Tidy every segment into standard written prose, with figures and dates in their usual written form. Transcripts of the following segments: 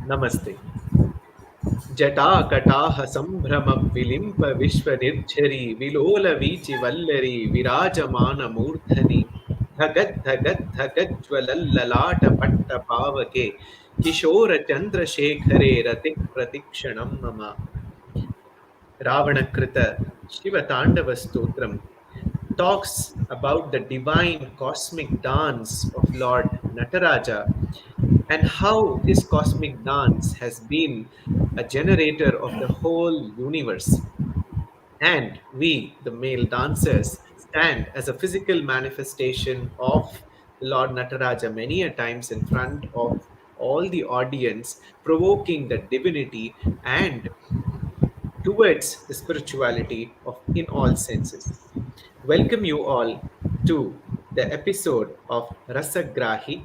Namaste. जटाकटाह सम्भ्रम विलिम्प विश्वनिर्झरी विलोल वीचि Vallari विराजमान मूर्धनि धगद् धगद् धगज्ज्वलल्ललाट पट्टपावके किशोर चन्द्रशेखरे रतिः प्रतिक्षणं मम Ravanakೃತ Shiva Stotram talks about the divine cosmic dance of Lord Nataraja and how this cosmic dance has been a generator of the whole universe. And we, the male dancers, stand as a physical manifestation of the Lord Nataraja many a times in front of all the audience, provoking the divinity and towards the spirituality of in all senses. Welcome you all to the episode of Rasagrahi,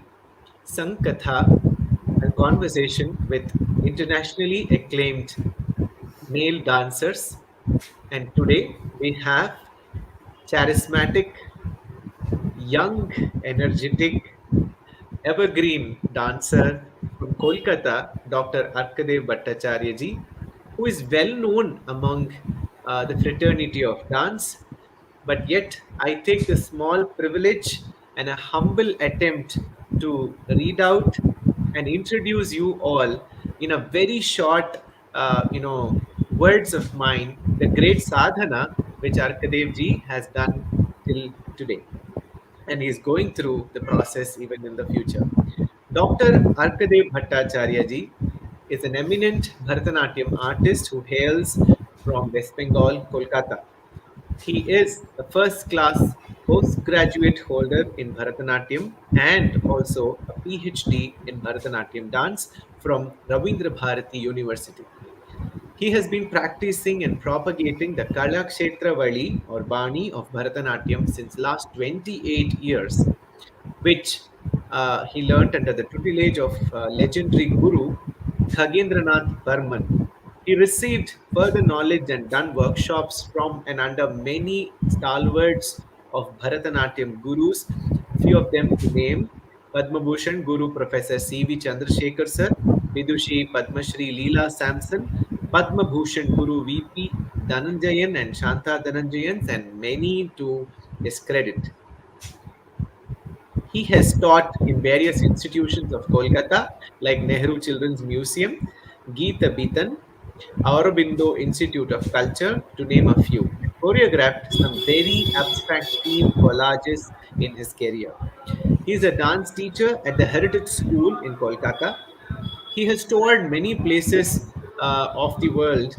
Sankatha, a conversation with internationally acclaimed male dancers. And today we have charismatic, young, energetic, evergreen dancer from Kolkata, Dr. Arkadev Bhattacharya ji, who is well known among the fraternity of dance. But yet, I take the small privilege and a humble attempt to read out and introduce you all in a very short, words of mine, the great sadhana which Arkadev ji has done till today and he's going through the process even in the future. Dr. Arkadev Bhattacharya ji is an eminent Bharatanatyam artist who hails from West Bengal, Kolkata. He is a first class postgraduate holder in Bharatanatyam and also a PhD in Bharatanatyam dance from Ravindra Bharati University. He has been practicing and propagating the Kala Kshetra Vali or Bani of Bharatanatyam since last 28 years, which he learnt under the tutelage of legendary guru Khagendranath Burman. He received further knowledge and done workshops from and under many stalwarts of Bharatanatyam gurus, few of them to name Padma Bhushan Guru Professor C.V. Chandrasekhar sir, Vidushi Padma Shri Leela Samson, Padma Bhushan Guru V.P. Dhananjayan and Shanta Dhananjayans, and many to his credit. He has taught in various institutions of Kolkata, like Nehru Children's Museum, Geeta Bitan, Aurobindo Institute of Culture, to name a few, and choreographed some very abstract theme collages in his career. He is a dance teacher at the Heritage School in Kolkata. He has toured many places of the world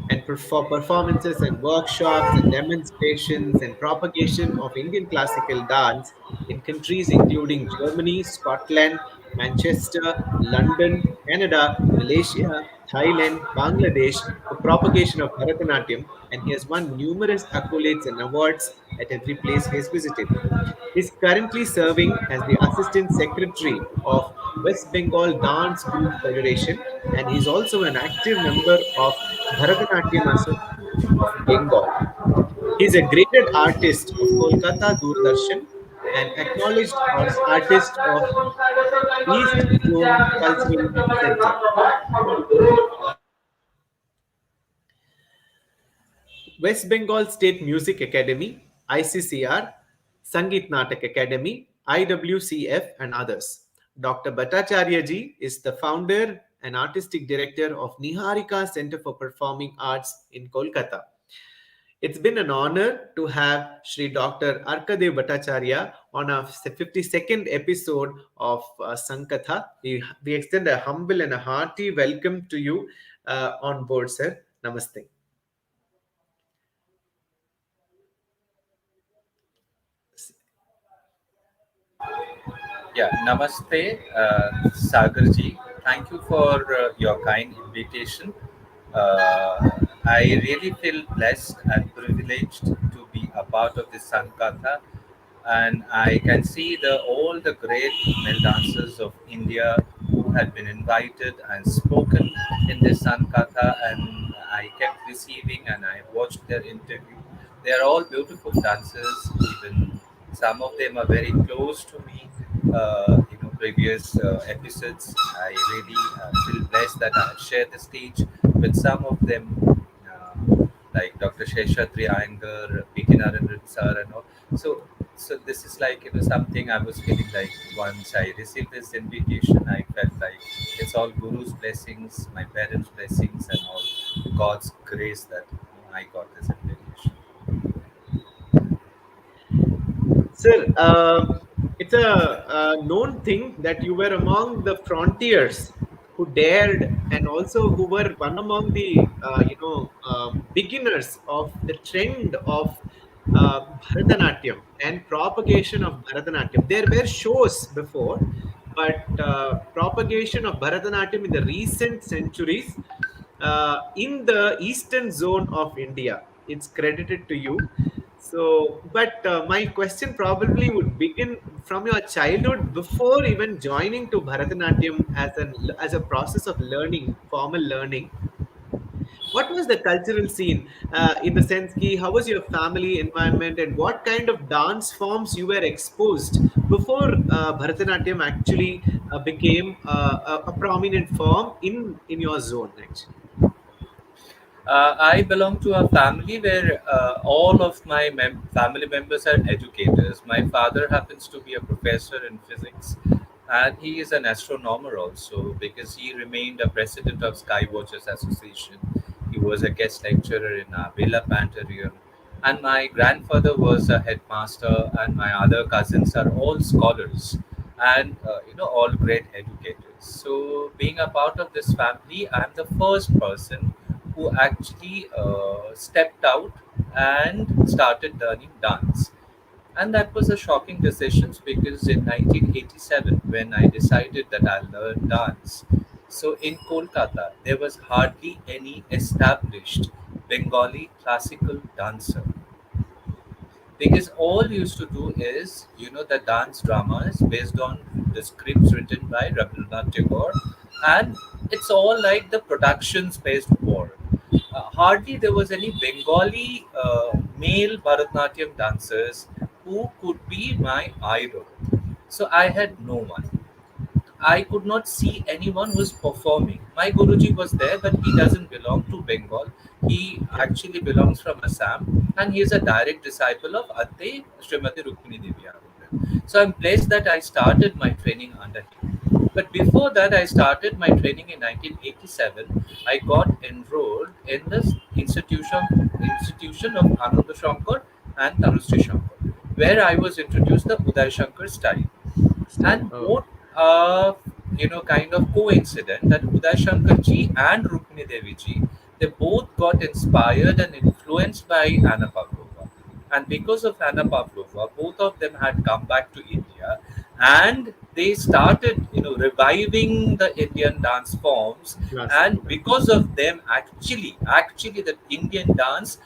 and for performances and workshops and demonstrations and propagation of Indian classical dance in countries including Germany, Scotland, Manchester, London, Canada, Malaysia, Thailand, Bangladesh, for propagation of Bharatanatyam, and he has won numerous accolades and awards at every place he has visited. He is currently serving as the Assistant Secretary of West Bengal Dance Group Federation, and he is also an active member of Bharatanatyam Association of Bengal. He is a graded artist of Kolkata Doordarshan and acknowledged artist of East Zone Cultural Center. West Bengal State Music Academy, ICCR, Sangeet Natak Academy, IWCF, and others. Dr. Bhattacharya ji is the founder and artistic director of Niharika Center for Performing Arts in Kolkata. It's been an honor to have Sri Dr. Arkadev Bhattacharya on our 52nd episode of Sankatha. We extend a humble and a hearty welcome to you on board, sir. Namaste. Yeah, namaste, Sagarji. Thank you for your kind invitation. I really feel blessed and privileged to be a part of this Sankatha, and I can see all the great male dancers of India who had been invited and spoken in this Sankatha, and I kept receiving and I watched their interview. They are all beautiful dancers. Even some of them are very close to me. previous episodes. I really feel blessed that I shared the stage with some of them, like Dr. Sheshatri Iyengar, P.K. Narendran sir, and all. So, so this is like, something I was feeling like once I received this invitation, I felt like it's all Guru's blessings, my parents' blessings, and all God's grace that I got this invitation. Sir, it's a known thing that you were among the frontiers who dared, and also who were one among the beginners of the trend of Bharatanatyam and propagation of Bharatanatyam. There were shows before, but propagation of Bharatanatyam in the recent centuries in the eastern zone of India. It's credited to you. So, but my question probably would begin from your childhood before even joining to Bharatanatyam as a process of learning, formal learning. What was the cultural scene in the sense ki how was your family environment and what kind of dance forms you were exposed before Bharatanatyam actually became a prominent form in your zone actually? I belong to a family where all of my family members are educators. My father happens to be a professor in physics, and he is an astronomer also because he remained a president of Skywatchers Association. He was a guest lecturer in Villa Planetarium, and my grandfather was a headmaster, and my other cousins are all scholars and all great educators. So, being a part of this family, I'm the first person who actually stepped out and started learning dance. And that was a shocking decision because in 1987, when I decided that I'll learn dance, so in Kolkata, there was hardly any established Bengali classical dancer because all used to do is the dance dramas based on the scripts written by Rabindranath Tagore, and it's all like the productions based war. Hardly there was any Bengali male Bharatanatyam dancers who could be my idol. So I had no one. I could not see anyone who's performing. My Guruji was there, but he doesn't belong to Bengal. He Okay. actually belongs from Assam, and he is a direct disciple of Ate Srimati Rukmini Devi Arundel. So I'm blessed that I started my training under him. But before that, I started my training in 1987. I got enrolled in this institution of Ananda Shankar and Tanusri Shankar, where I was introduced the Uday Shankar style, Style. and Oh, both kind of coincident that Uday Shankar ji and Rukmini Devi ji, they both got inspired and influenced by Anna Pavlova. And because of Anna Pavlova, both of them had come back to India, and they started, reviving the Indian dance forms. classical And dance. because of them, actually, the Indian dance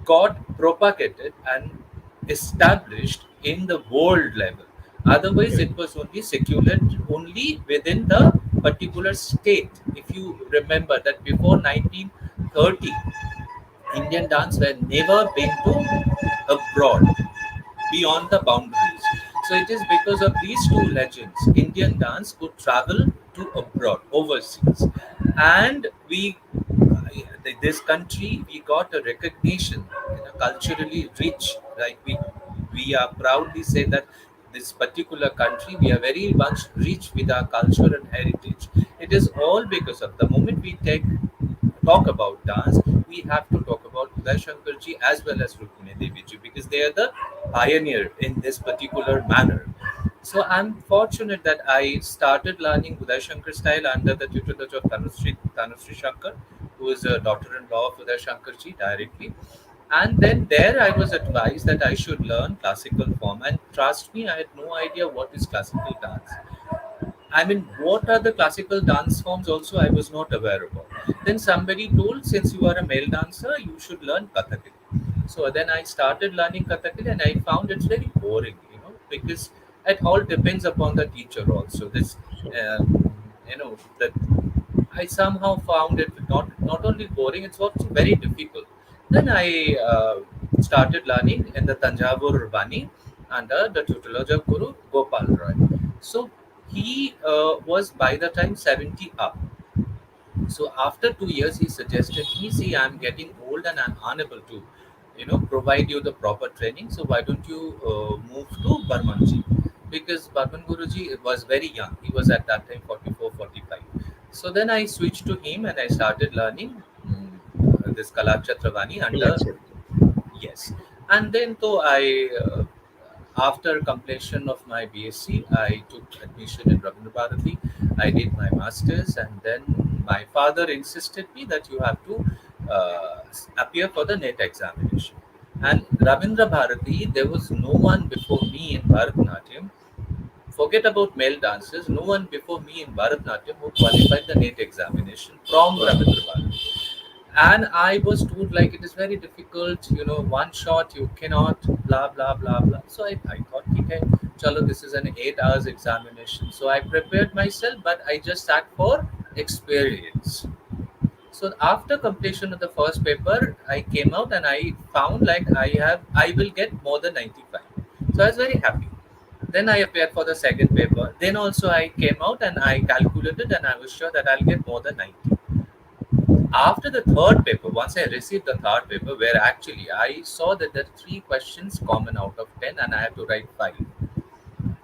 got propagated and established in the world level. Otherwise, Correct. it was only secular, only within the particular state. If you remember that before 1930, Indian dance were never been to abroad beyond the boundaries. So it is because of these two legends, Indian dance could travel to abroad, overseas, and this country, we got a recognition, culturally rich. Like we are proudly say that this particular country, we are very much rich with our culture and heritage. It is all because of the moment we talk about dance, we have to talk about Uday Shankar ji as well as Rukmini Devi ji because they are the pioneer in this particular manner. So I'm fortunate that I started learning Uday Shankar style under the tutelage of Tanusri Shankar, who is a daughter-in-law of Uday Shankar ji directly. And then there I was advised that I should learn classical form. And trust me, I had no idea what is classical dance. I mean, what are the classical dance forms also I was not aware about. Then somebody told, since you are a male dancer, you should learn Kathakali. So then I started learning Kathakali and I found it's very boring, because it all depends upon the teacher also. Sure. That I somehow found it not only boring, it's also very difficult. Then I started learning in the Tanjavur Bani under the tutelage of Guru Gopal Roy. So he was by the time 70 up. So after 2 years, he suggested me, see, I'm getting old and I'm unable to, provide you the proper training. So why don't you move to Barmanji? Because Barman Guruji was very young. He was at that time 44, 45. So then I switched to him and I started learning this Kalakchatravani under. Kalachitra. Yes. And then, though after completion of my BSc, I took admission in Rabindra Bharati. I did my masters, and then my father insisted me that you have to appear for the NET examination. And Rabindra Bharati, there was no one before me in Bharatanatyam. Forget about male dancers, no one before me in Bharatanatyam who qualified the NET examination from Wow. Rabindra Bharati. And I was told like it is very difficult, one shot you cannot, blah blah blah blah. So I thought, okay, chalo, this is an 8 hours examination. So I prepared myself, but I just sat for experience. So after completion of the first paper, I came out and I found like I will get more than 95. So I was very happy. Then I appeared for the second paper. Then also I came out and I calculated and I was sure that I'll get more than 90. After the third paper, once I received the third paper, where actually I saw that there are three questions common out of 10 and I have to write five.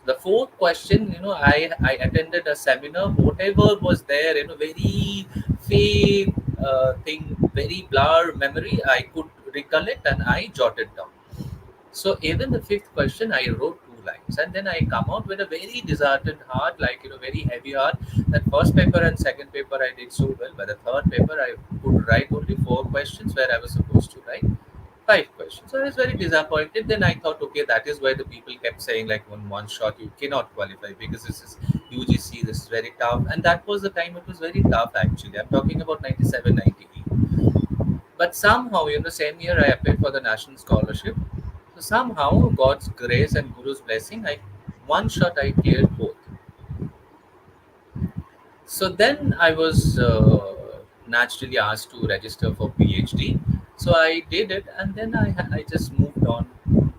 The fourth question, I attended a seminar, whatever was there, very fake thing, very blur memory, I could recollect and I jotted down. So even the fifth question, I wrote two lines, and then I come out with a very disheartened heart, like very heavy heart. That first paper and second paper I did so well, but the third paper I could write only four questions where I was supposed to write five questions. So I was very disappointed. Then I thought, okay, that is why the people kept saying like one shot you cannot qualify because this is UGC, this is very tough, and that was the time it was very tough actually. I'm talking about 97, 98. But somehow, same year I applied for the national scholarship. So somehow, God's grace and Guru's blessing, I one shot I cleared both. So then I was naturally asked to register for PhD. So I did it, and then I just moved on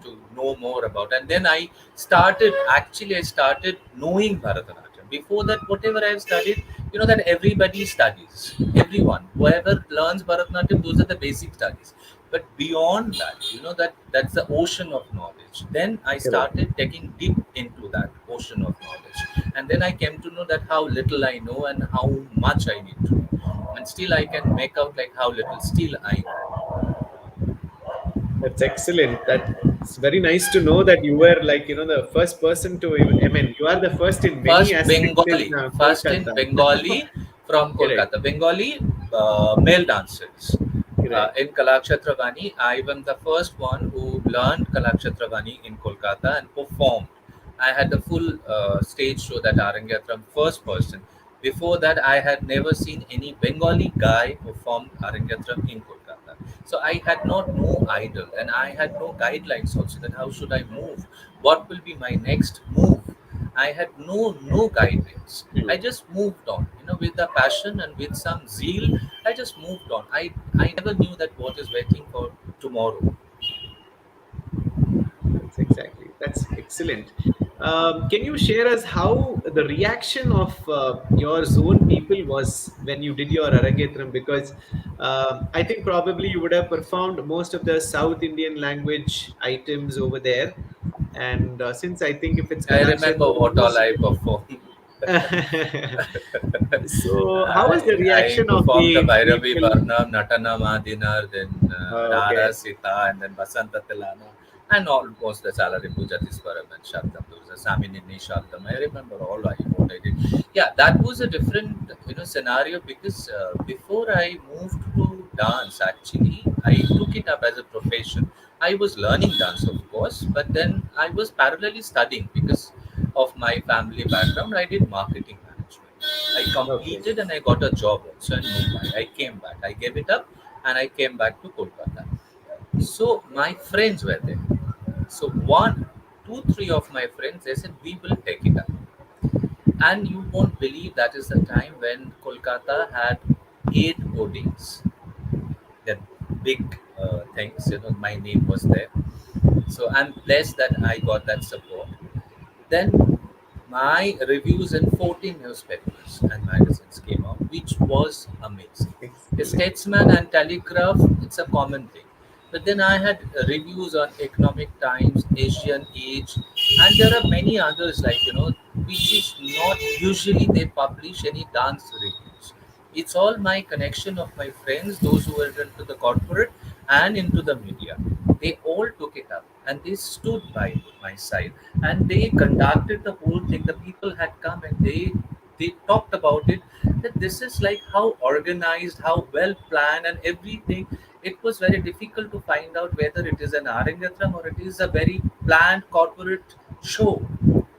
to know more about. And then I started knowing Bharatanatyam. Before that, whatever I've studied, that everybody studies. Everyone, whoever learns Bharatanatyam, those are the basic studies. But beyond that, that's the ocean of knowledge. Then I Correct. started taking deep into that ocean of knowledge, and then I came to know that how little I know and how much I need to know, and still I can make out like how little still I know. That's excellent. That's very nice to know that you were like, the first person to, I mean, you are the first in many aspects in First in Kolkata. Bengali from Correct. Kolkata. Bengali male dancers. Correct. In Kalakchatravani, I am the first one who learned Kalakchatravani in Kolkata and performed. I had the full stage show that Arangetram first person. Before that, I had never seen any Bengali guy perform Arangetram in Kolkata. So I had not no idol and I had no guidelines also that how should I move, what will be my next move. I had no guidance. I Hmm. just moved on, with the passion and with some zeal. I just moved on. I never knew that what is waiting for tomorrow. That's excellent. Can you share us how the reaction of your zone people was when you did your Arangetram? Because I think probably you would have performed most of the South Indian language items over there. And since I think if it's I remember Kalakshetra, what all I performed. so how was the I reaction of performed the the Bhairavi people? Varnam, Natana Madinar, then Rara Okay, Sita, and then Basanta Tilana, and almost the Salary Puja Tisparam and Shabdam. There was a Saminini Shabdam. I remember all what I did. Yeah, that was a different scenario because before I moved to dance, actually, I took it up as a profession. I was learning dance, of course, but then I was parallelly studying because of my family background. I did marketing management. I okay, completed and I got a job also in Mumbai. I came back. I gave it up and I came back to Kolkata. So my friends were there. So one, two, three of my friends, they said, we will take it up. And you won't believe that is the time when Kolkata had eight hoardings. That big things, my name was there. So I'm blessed that I got that support. Then My reviews in 14 newspapers and magazines came out, which was amazing. The Excellent. Statesman and Telegraph, it's a common thing. But then I had reviews on Economic Times, Asian Age, and there are many others like, which is not usually they publish any dance reviews. It's all my connection of my friends, those who were into the corporate and into the media. They all took it up and they stood by my side and they conducted the whole thing. The people had come and they talked about it, that this is like how organized, how well planned and everything. It was very difficult to find out whether it is an Arangatram or it is a very planned corporate show.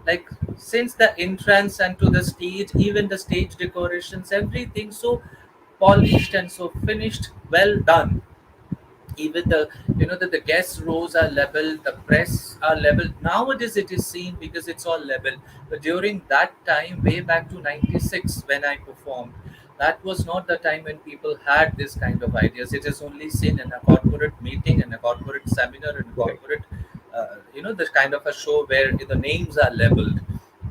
Like since the entrance and to the stage, even the stage decorations, everything so polished and so finished, well done. Even the guest rows are level, the press are level. Nowadays it is seen because it's all level, but during that time, way back to 96 when I performed, that was not the time when people had this kind of ideas. It is only seen in a corporate meeting, in a corporate seminar, in a Correct. corporate this kind of a show where the names are leveled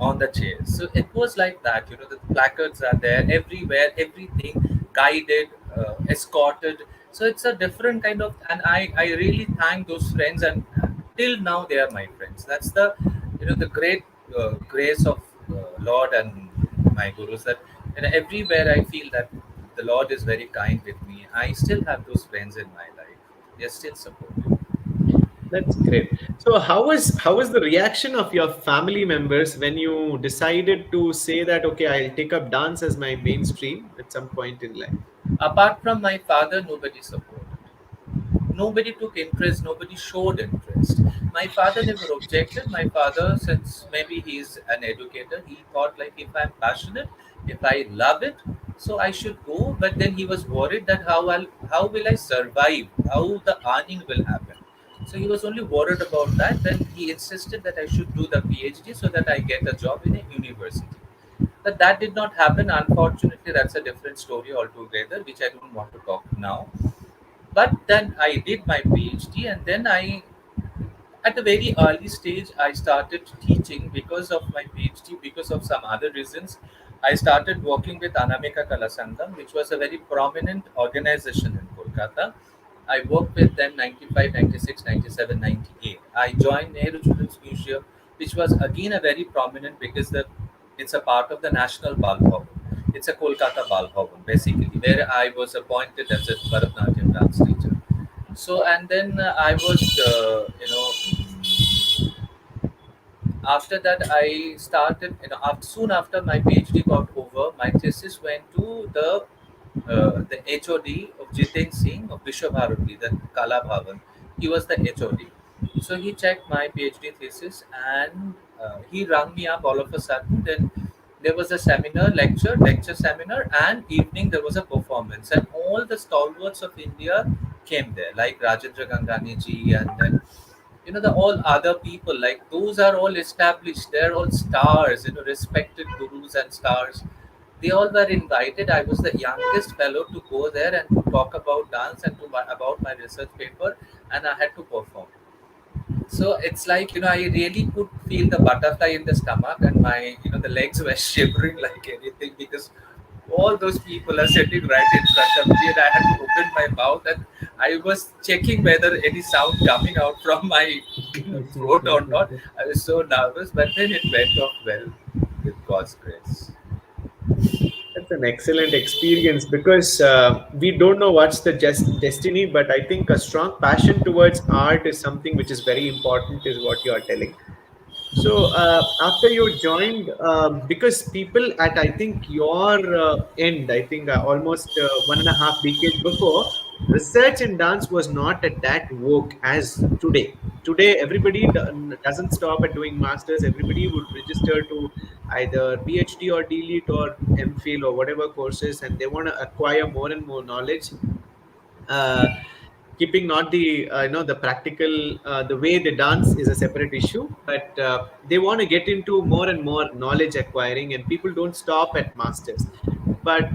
on the chairs. So it was like that. The placards are there everywhere, everything guided, escorted. So it's a different kind of, and I really thank those friends, and till now they are my friends. That's the the great grace of Lord and my gurus, that everywhere I feel that the Lord is very kind with me. I still have those friends in my life. They're still supportive. That's great. So how was the reaction of your family members when you decided to say that okay, I'll take up dance as my mainstream at some point in life? Apart from my father, nobody supported. Nobody took interest, nobody showed interest. My father never objected. My father, since maybe he's an educator, he thought like, if I'm passionate, if I love it, so I should go. But then he was worried that how will I survive, how the earning will happen. So he was only worried about that. Then he insisted that I should do the PhD so that I get a job in a university. But that did not happen, unfortunately. That's a different story altogether, which I don't want to talk now. But then I did my PhD, and then at a very early stage, I started teaching because of my PhD, because of some other reasons. I started working with Anamika Kalasangam, which was a very prominent organization in Kolkata. I worked with them 95, 96, 97, 98. I joined Nehru Children's Museum, which was again a very prominent because it's a part of the National Bal Bhavan. It's a Kolkata Bal Bhavan, basically, where I was appointed as a Bharatanatyam dance teacher. So, and then I was, after that I started, soon after my PhD got over, my thesis went to the HOD of Jiten Singh of Vishwabharati, the Kala Bhavan. He was the HOD. So he checked my PhD thesis and he rang me up all of a sudden. Then there was a seminar, lecture seminar, and evening there was a performance, and all the stalwarts of India came there, like Rajendra Gangani ji, and then the all other people, like those are all established, they're all stars, respected gurus and stars. They all were invited. I was the youngest fellow to go there and to talk about dance and about my research paper, and I had to perform. So it's like, I really could feel the butterfly in the stomach, and my, the legs were shivering like anything, because all those people are sitting right in front of me, and I had to open my mouth, and I was checking whether any sound coming out from my throat or not. I was so nervous, but then it went off well with God's grace. That's an excellent experience because we don't know what's the just destiny, but I think a strong passion towards art is something which is very important, is what you are telling. So after you joined, because people at I think your end, I think almost 1.5 decades before, research in dance was not at that vogue as today. Today, everybody doesn't stop at doing masters. Everybody would register to either PhD or DLET or MPhil or whatever courses, and they want to acquire more and more knowledge. Uh, Keeping not the the practical the way they dance is a separate issue, but they want to get into more and more knowledge acquiring, and people don't stop at masters. But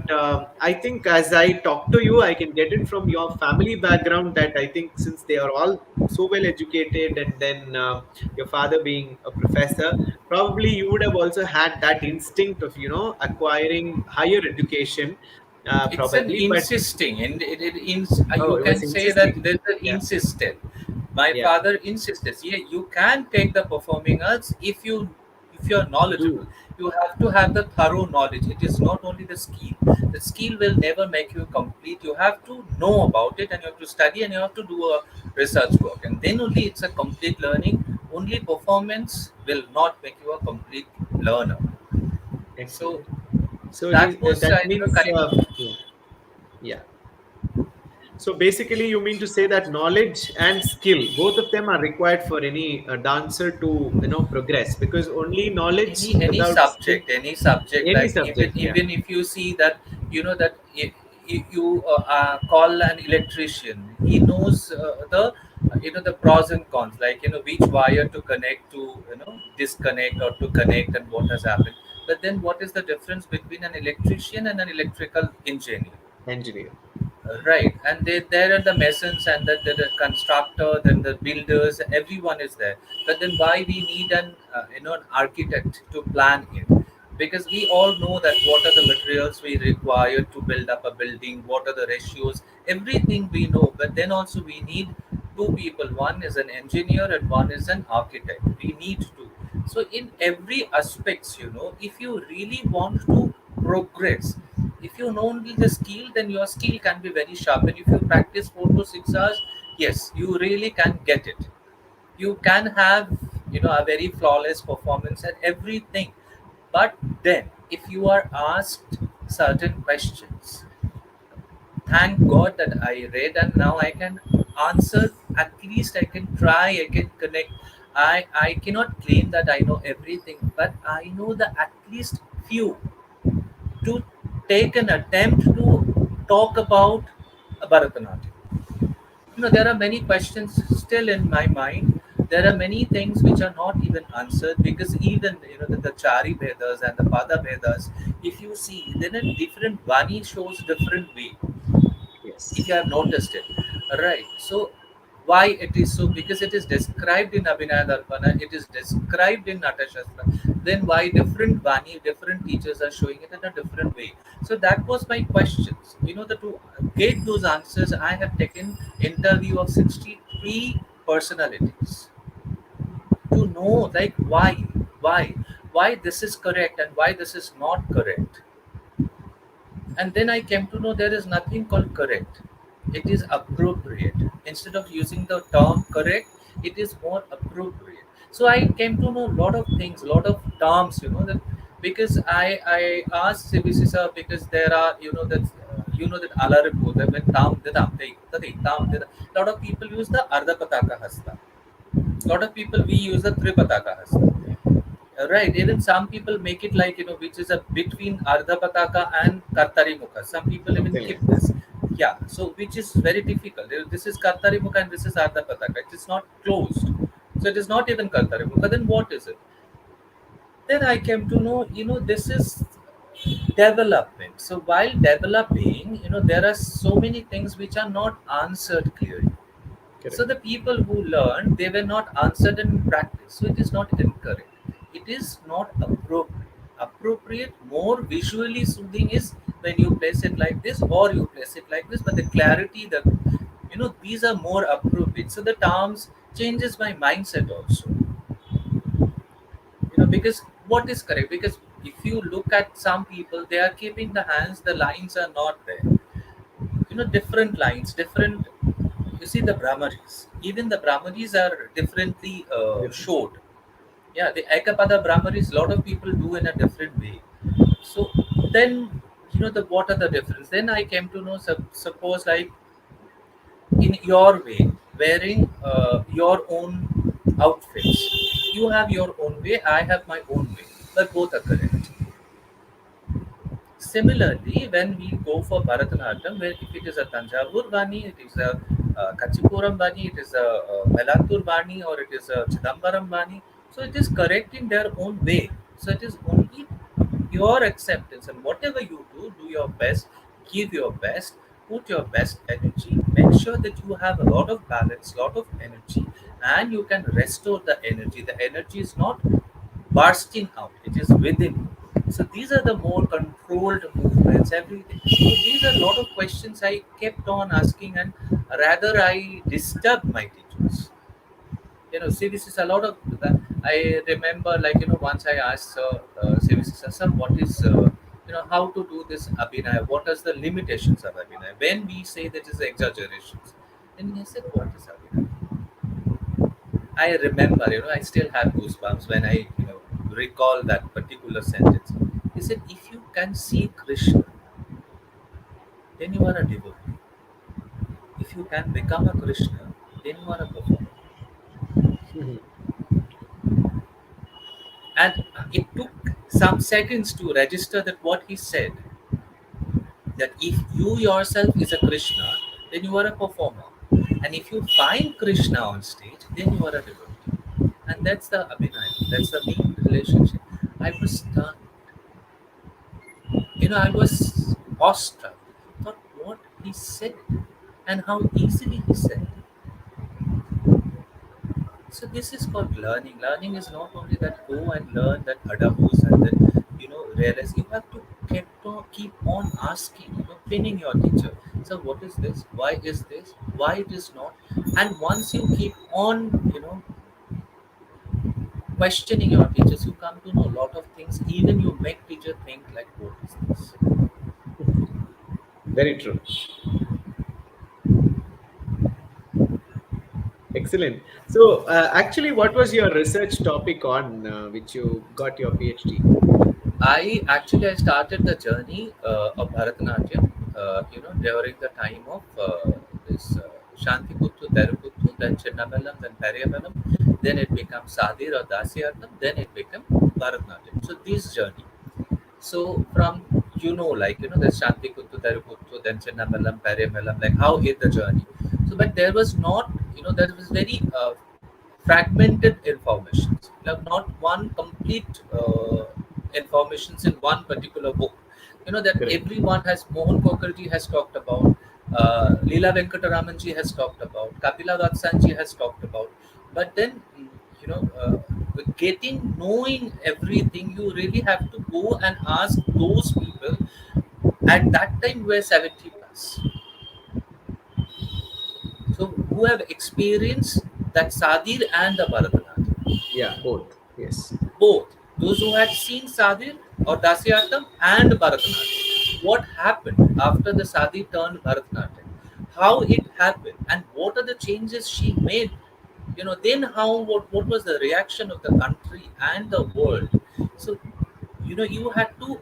I think as I talk to you, I can get it from your family background that I think since they are all so well educated, and then your father being a professor, probably you would have also had that instinct of, acquiring higher education, It's an probably. But insisting, and oh, you it can was say that insisting. there's an Yeah, insisted. My yeah, father insisted, yeah, you can take the performing arts if you're knowledgeable. do You have to have the thorough knowledge. It is not only the skill. The skill will never make you complete. You have to know about it, and you have to study, and you have to do a research work, and then only it's a complete learning. Only performance will not make you a complete learner. So excellent. So that was that the means, kind of. yeah, yeah. So basically, you mean to say that knowledge and skill, both of them are required for any dancer to, progress, because only knowledge any without skill, subject, any subject, any like even subject, yeah, even if you see that, that if you call an electrician, he knows the pros and cons, like which wire to connect to, disconnect or to connect, and what has happened. But then what is the difference between an electrician and an electrical engineer? engineer. Right, and there are the masons and the constructor, then the builders, everyone is there. But then why we need an architect to plan it? Because we all know that what are the materials we require to build up a building, what are the ratios, everything we know. But then also we need two people. One is an engineer and one is an architect. We need to. So in every aspects, if you really want to progress, if you know only the skill, then your skill can be very sharp. And if you practice 4 to 6 hours, yes, you really can get it. You can have a very flawless performance and everything. But then, if you are asked certain questions, thank God that I read, and now I can answer. At least I can try. I can connect. I cannot claim that I know everything, but I know the at least few to take an attempt to talk about Bharatanatyam. There are many questions still in my mind. There are many things which are not even answered, because even the Chari Vedas and the Pada Vedas, if you see, then a different Vani shows different way, if Yes, you have noticed it, right? So why it is so? Because it is described in Abhinaya Darpana, it is described in Natashastra. Then why different Vani, different teachers are showing it in a different way? So that was my questions. That to get those answers, I have taken interview of 63 personalities to know, like, why this is correct and why this is not correct. And then I came to know there is nothing called correct. It is appropriate. Instead of using the term correct, it is more appropriate. So I came to know a lot of things, a lot of terms, that because I asked CBC sir, because there are, that Alaripu, that when tam didam, a lot of people use the Ardha Pataka Hasta. A lot of people we use the Tripataka Hasta. Right. Even some people make it like, which is a between Ardha Pataka and Kartari Mukha. Some people even something keep like that. this. Yeah. So which is very difficult. This is Kartari Mukha and this is Ardha Pataka. It is not closed. So it is not even Kartari Mukha. Then what is it? Then I came to know, this is development. So while developing, there are so many things which are not answered clearly. So Correct. the people who learned, they were not answered in practice. So it is not incorrect. It is not appropriate. Appropriate, more visually soothing is when you place it like this or you place it like this. But the clarity, these are more appropriate. So the terms changes my mindset also. Because what is correct? Because if you look at some people, they are keeping the hands. The lines are not there. Different lines, different. You see the Brahmaris. Even the Brahmaris are differently Different. showed. Yeah, the Ekapada Brahmaris, lot of people do in a different way. So then, the what are the difference? Then I came to know, suppose like in your way, wearing your own outfits. You have your own way, I have my own way, but both are correct. Similarly, when we go for Bharatanatyam, where if it is a Tanjavur Bani, it is a Kachipuram Bani, it is a Melattur Bani, or it is a Chidambaram Bani, so it is correct in their own way. So it is only pure acceptance, and whatever you do your best, give your best, put your best energy, make sure that you have a lot of balance, lot of energy, and you can restore the energy. The energy is not bursting out, it is within you. So these are the more controlled movements, everything. So these are a lot of questions I kept on asking, and rather I disturbed my teachers. See, this is a lot of that. I remember, like, once I asked CVC sir, what is, how to do this Abhinay? What are the limitations of Abhinay? When we say that is exaggerations, then he said, what is Abhinay? I remember, I still have goosebumps when I, recall that particular sentence. He said, if you can see Krishna, then you are a devotee. If you can become a Krishna, then you are a performer. Mhm. And it took some seconds to register that what he said, that if you yourself is a Krishna, then you are a performer. And if you find Krishna on stage, then you are a devotee. And that's the Abhinaya, that's the main relationship. I was stunned. I was awestruck. Thought what he said and how easily he said it. So this is called learning. Learning is not only that go and learn that adabus and then realize. You have to keep on asking, pinning your teacher. So what is this? Why is this? Why it is not? And once you keep on, questioning your teachers, you come to know a lot of things. Even you make teacher think like, what is this? Very true. Excellent. So, actually, what was your research topic on which you got your PhD? I started the journey of Bharatanatyam, during the time of this Shantikuttu, Terukuttu, then Chinnamellam, then Periyamellam, then it becomes Sadir or Dasiyartham, then it becomes Bharatanatyam. So this journey. So from the Shantikuttu, Terukuttu, then Chinnamellam, Periyamellam, like how is the journey? So, but there was not, there was very fragmented informations. Not one complete informations in one particular book. That Correct. everyone has, Mohan Kokarji has talked about, Leela Venkataramanji has talked about, Kapila Vatsanji has talked about. But then, knowing everything, you really have to go and ask those people at that time were 70 plus. So who have experienced that Sadir and the Bharatanatyam. Yeah, both. Yes. Both those who had seen Sadir or Dasyatam and Bharatanatyam. What happened after the Sadir turned Bharatanatyam? How it happened and what are the changes she made? Then how what was the reaction of the country and the world? So you had to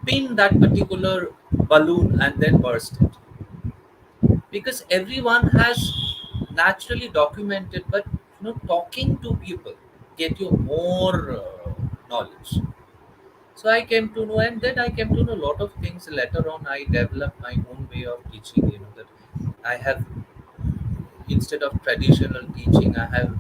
pin that particular balloon and then burst it, because everyone has naturally documented, but talking to people get you more knowledge. So I came to know, and then I came to know a lot of things. Later on I developed my own way of teaching, that I have, instead of traditional teaching, I have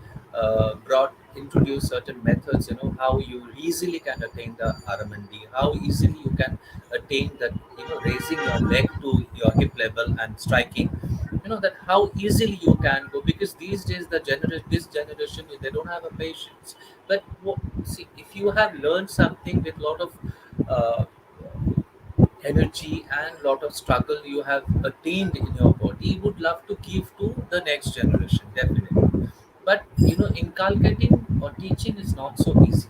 brought introduced certain methods, how you easily can attain the RMND, how easily you can attain that, raising your leg to your hip level and striking, that how easily you can go, because these days this generation, they don't have a patience. But see, if you have learned something with lot of uh, energy and lot of struggle you have attained in your body, you would love to give to the next generation, definitely. But inculcating or teaching is not so easy,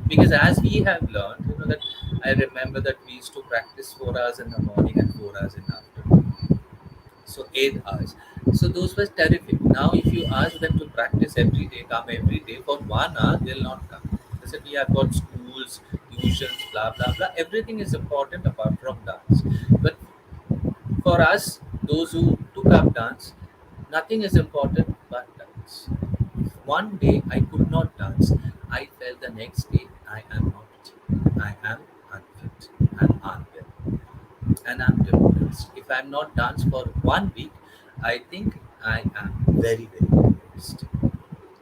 because as we have learned, that I remember that we used to practice 4 hours in the morning and 4 hours in the afternoon, so 8 hours. So those were terrific. Now if you ask them to practice every day, come every day for 1 hour, they'll not come. They said we have got schools, tuitions, blah blah blah. Everything is important apart from dance. But for us, those who took up dance, nothing is important but dance. One day I could not dance. I felt the next day I am not. I am unfit and unwell, and I'm depressed. If I'm not dance for one week, I think I am very, very depressed.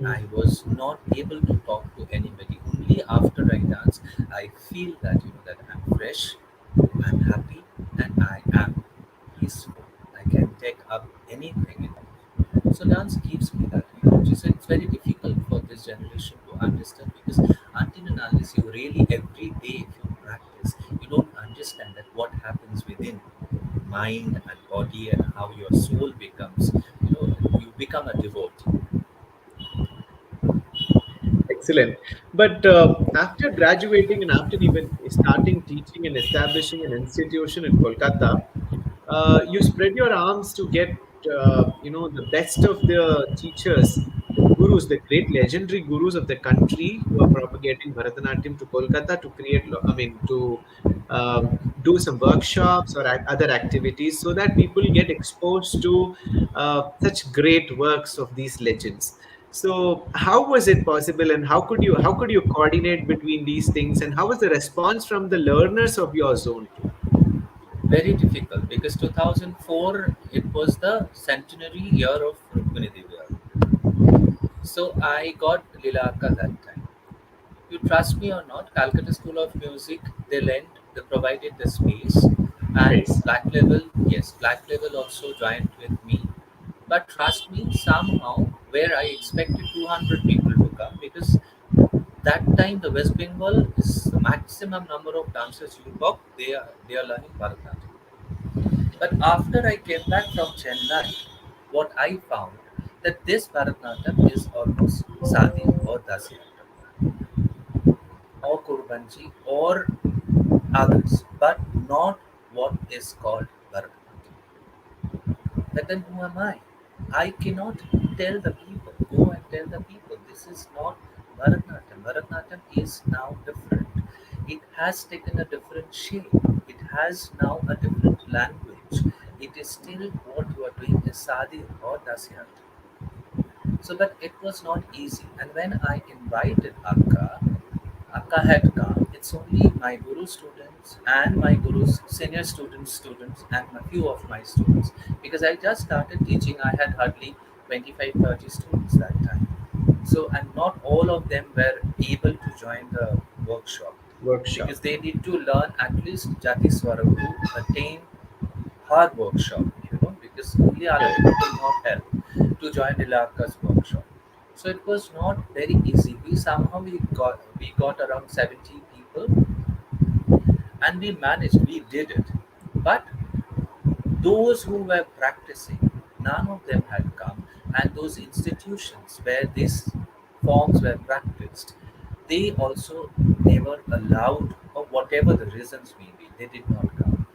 Mm. I was not able to talk to anybody. Only after I dance, I feel that that I'm fresh, I'm happy, and I am peaceful. I can take up anything in life. So dance gives me that energy. So it's very difficult for this generation to understand, because until and unless you really every day if you practice, you don't understand that what happens within mind and body, and how your soul becomes. You become a devotee. Excellent. But after graduating and after even starting teaching and establishing an institution in Kolkata, you spread your arms to get the best of the teachers, the gurus, the great legendary gurus of the country who are propagating Bharatanatyam to Kolkata to create, I mean, to do some workshops or other activities so that people get exposed to such great works of these legends. So how was it possible, and how could you coordinate between these things, and how was the response from the learners of your zone too? Very difficult, because 2004 it was the centenary year of Rukmini Devi. So I got Lilaka that time. You trust me or not, Calcutta School of Music, they provided the space, and Space. Black Level, yes, Black Level also joined with me. But trust me, somehow, where I expected 200 people to come, because that time the West Bengal is the maximum number of dancers you talk, they are learning Bharatanatyam. But after I came back from Chennai, what I found that this Bharatanatyam is almost Sadi or Dasiyanatam or Kurbanji or others, but not what is called Bharatanatyam. But then who am I? I cannot tell the people, go and tell the people, this is not Bharatanatyam. Bharatanatyam is now different. It has taken a different shape. It has now a different language. It is still what you are doing is Sadi or Dasyat. So, but it was not easy. And when I invited Akka had come. It's only my guru students and my guru's senior students and a few of my students. Because I just started teaching, I had hardly 25, 30 students that time. So, and not all of them were able to join the workshop, Workshop. because they need to learn at least Jati Swaram to attain her workshop, because only Correct. Arkadev will not help to join Ilaka's workshop. So it was not very easy. We got around 70 people, and we managed. We did it, but those who were practicing, none of them had come, and those institutions where these forms were practiced, they also never allowed, or whatever the reasons may be, they did not come.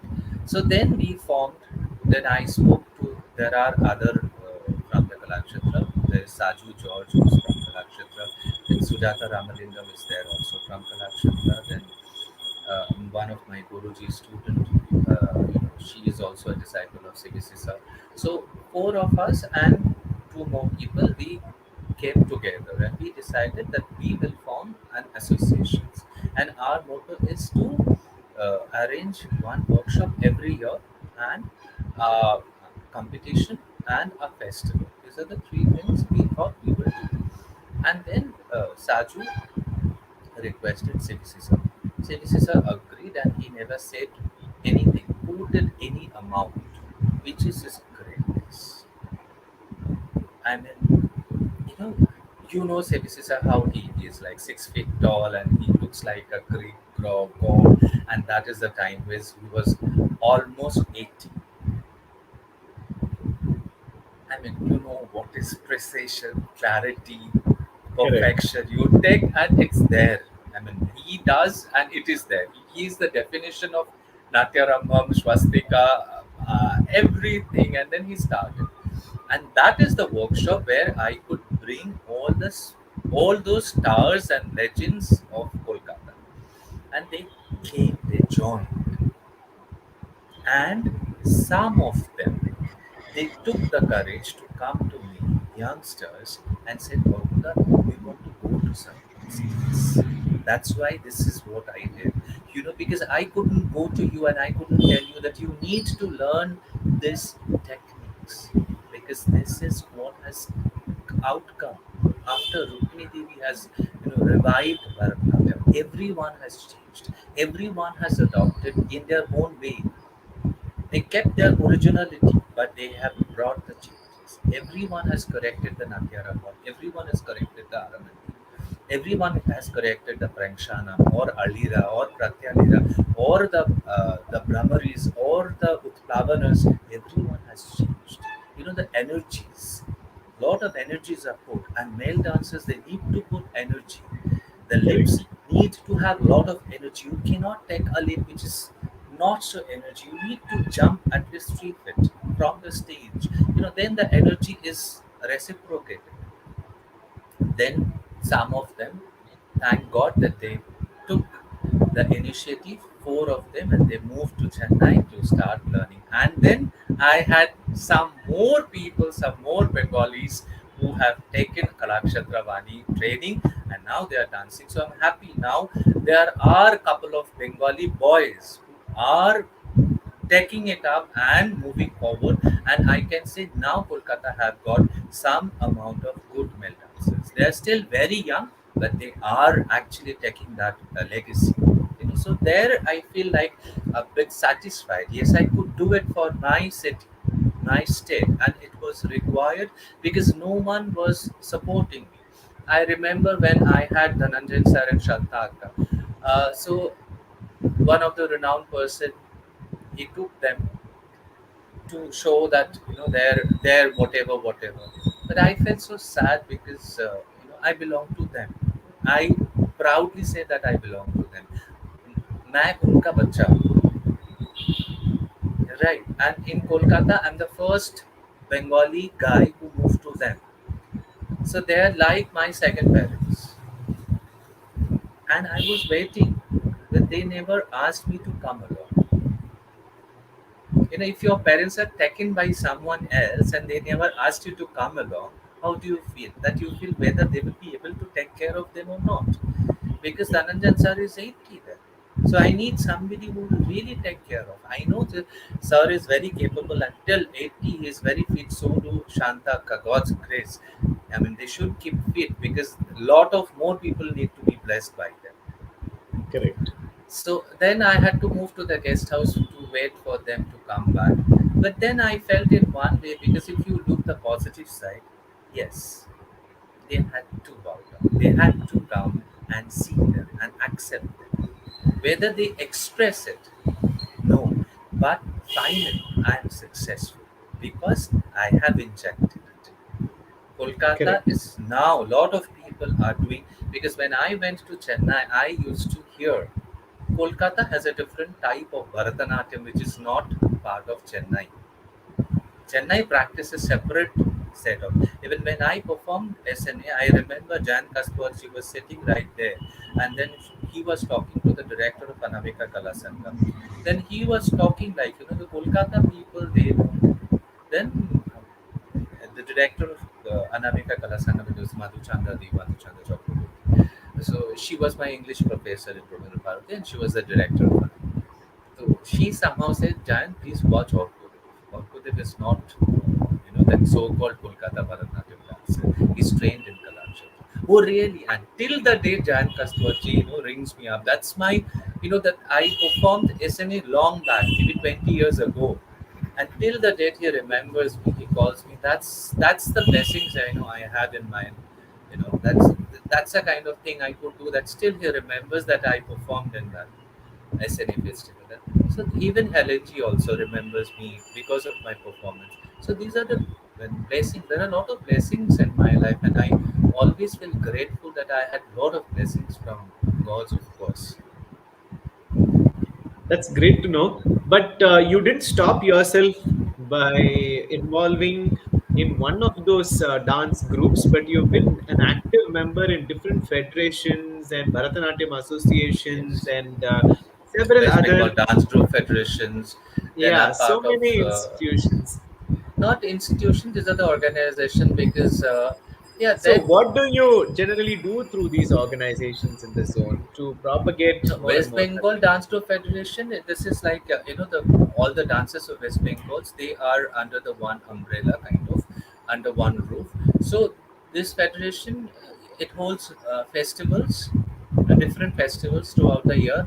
So then we formed. Then I spoke to. There are other from the Kalakshetra. There is Saju George who's from Kalakshetra. Then Sujata Ramalingam is there also from Kalakshetra. Then one of my Guruji student, she is also a disciple of Sigisisa. So four of us and two more people, we came together and we decided that we will form an association. And our motto is to arrange one workshop every year, and a competition and a festival. These are the three things we thought we will do. And then Saju requested Sivisisa. Sivisisa agreed, and he never said anything, quoted any amount, which is his greatness. I mean, you know, Sivisisa how he is, like 6 feet tall, and he looks like a Greek god, and that is the time when he was almost 80. I mean, what is precision, clarity, Correct. perfection. You take and it's there. I mean, he does and it is there. He is the definition of Natyarambam, Swastika, everything. And then he started. And that is the workshop where I could bring all those stars and legends of Kolkata. And they came, they joined, and some of them, they took the courage to come to me, youngsters, and said, Bhavunda, we want to go to some cities. That's why this is what I did. Because I couldn't go to you and I couldn't tell you that you need to learn this techniques, because this is what has outcome. after Rukmini Devi has revived Bharatanatyam, everyone has changed. Everyone has adopted in their own way. They kept their originality, but they have brought the changes. Everyone has corrected the Natyara form. Everyone has corrected the Aramandi. Everyone has corrected the Prangshanam or Alira or Pratyalira or the Brahmaris or the Utplavanas. Everyone has changed. The energies. Lot of energies are put, and male dancers they need to put energy. The lips Correct. need to have a lot of energy. You cannot take a lip which is not so energy. You need to jump at least 3 feet from the stage. Then the energy is reciprocated. Then some of them, thank God that they took the initiative, four of them, and they moved to Chennai to start learning. And then I had some more people, some more Bengalis who have taken Kalakshetra Vani training, and now they are dancing. So I'm happy. Now there are a couple of Bengali boys who are taking it up and moving forward. And I can say now Kolkata have got some amount of good male dancers. They are still very young, but they are actually taking that legacy. So there I feel like a bit satisfied. Yes, I could do it for my city, my state, and it was required because no one was supporting me. I remember when I had Dhananjay sir and Shanta Akka. So one of the renowned person, he took them to show that they're whatever. But I felt so sad because I belong to them. I proudly say that I belong to them. मैं उनका बच्चा हूँ, right? And in Kolkata, I'm the first Bengali guy who moved to them. So they're like my second parents. And I was waiting, but they never asked me to come along. If your parents are taken by someone else and they never asked you to come along, how do you feel? That you feel whether they will be able to take care of them or not. Because Dhananjan sir is 80 then. So I need somebody who will really take care of. I know that sir is very capable until 80 he is very fit. So do Shanta Akka, God's grace. I mean they should keep fit because a lot of more people need to be blessed by them. Correct. So then I had to move to the guest house to wait for them to come back. But then I felt in one way because if you look the positive side, yes, they had to bow down. They had to come and see them and accept them. Whether they express it, no. But finally, I am successful because I have injected it. Kolkata Correct. is now, a lot of people are doing, because when I went to Chennai, I used to hear Kolkata has a different type of Bharatanatyam which is not part of Chennai. Chennai practices separate set of. Even when I performed SNA, I remember Jan Kasper, she was sitting right there, and then he was talking to the director of Anamika Kala Sangam. Then he was talking like the Kolkata people they don't. Then the director of Anamika Kala Sangam was Madhu Chandra Chakraborty. So she was my English professor in Pramila Bharati, and she was the director of Anamika. So she somehow said, Jan, please watch Arkadev. Arkadev is not, that so-called Kolkata Bharatanatyam dancer. He's trained in Kalakshetra. Oh, really? Until the day Jan Kastwarji, rings me up. That's my, that I performed SNA long back, maybe 20 years ago. Until the date he remembers me, he calls me. That's the blessings I had in mind. That's a kind of thing I could do. That still he remembers that I performed in that SNA festival. So even Helenji also remembers me because of my performance. So these are the blessings. There are a lot of blessings in my life, and I always feel grateful that I had a lot of blessings from God, of course. That's great to know. But you didn't stop yourself by involving in one of those dance groups, but you've been an active member in different federations and Bharatanatyam associations Yes. and several West other, Bengal Dance Group Federations. Then yeah, I'm so part of many institutions. not institution. These are the organization because yeah, So, then what do you generally do through these organizations in the zone to propagate more and West more Bengal culture? Dance Group Federation. This is like the all the dances of West Bengals. They are under the one umbrella, kind of under one roof. So this federation, it holds festivals, different festivals throughout the year,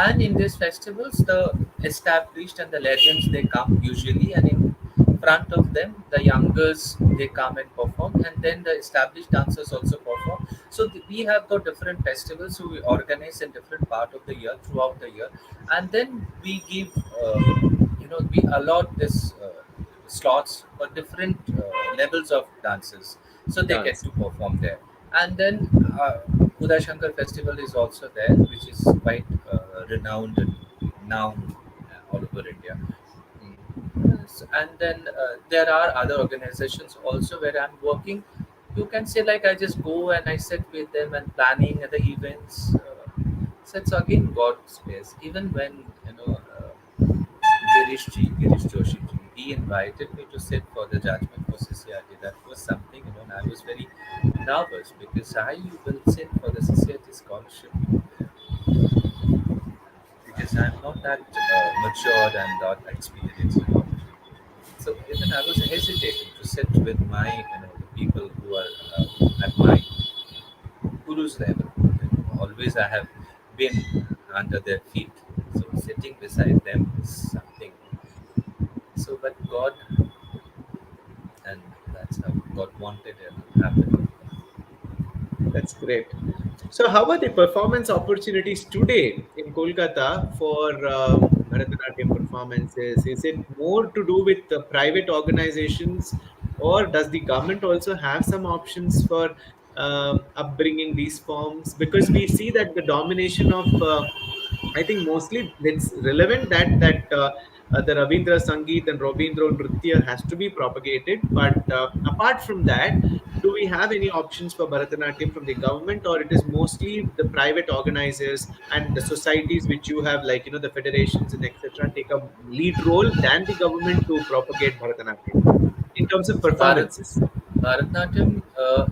and in these festivals the established and the legends they come usually, and in front of them the youngers they come and perform, and then the established dancers also perform. So we have got different festivals, so we organize in different part of the year throughout the year, and then we give we allot this slots for different levels of dances, so they get Dance. to perform there. And then uh, Uday Shankar festival is also there, which is quite renowned and known all over India. Yes, and then there are other organizations also where I'm working. You can say like I just go and I sit with them and planning the events. So it's again God's place. Even when Girish Joshi ji, he invited me to sit for the judgment for CCRT. That was something, and I was very nervous because I will sit for the CCRT scholarship because I'm not that matured and not experienced. So even I was hesitating to sit with my, the people who are at my guru's level. Always I have been under their feet. So sitting beside them is something. So, but God, and that's how God wanted it to happen. That's great. So, how are the performance opportunities today in Kolkata for Bharatanatyam performances? Is it more to do with the private organizations, or does the government also have some options for upbringing these forms? Because we see that the domination of I think mostly it's relevant that the Ravindra Sangeet and Rabindra Nritya has to be propagated. But apart from that, do we have any options for Bharatanatyam from the government, or it is mostly the private organizers and the societies which you have, like the federations and etc., take a lead role than the government to propagate Bharatanatyam in terms of So performances? Bharatnatyam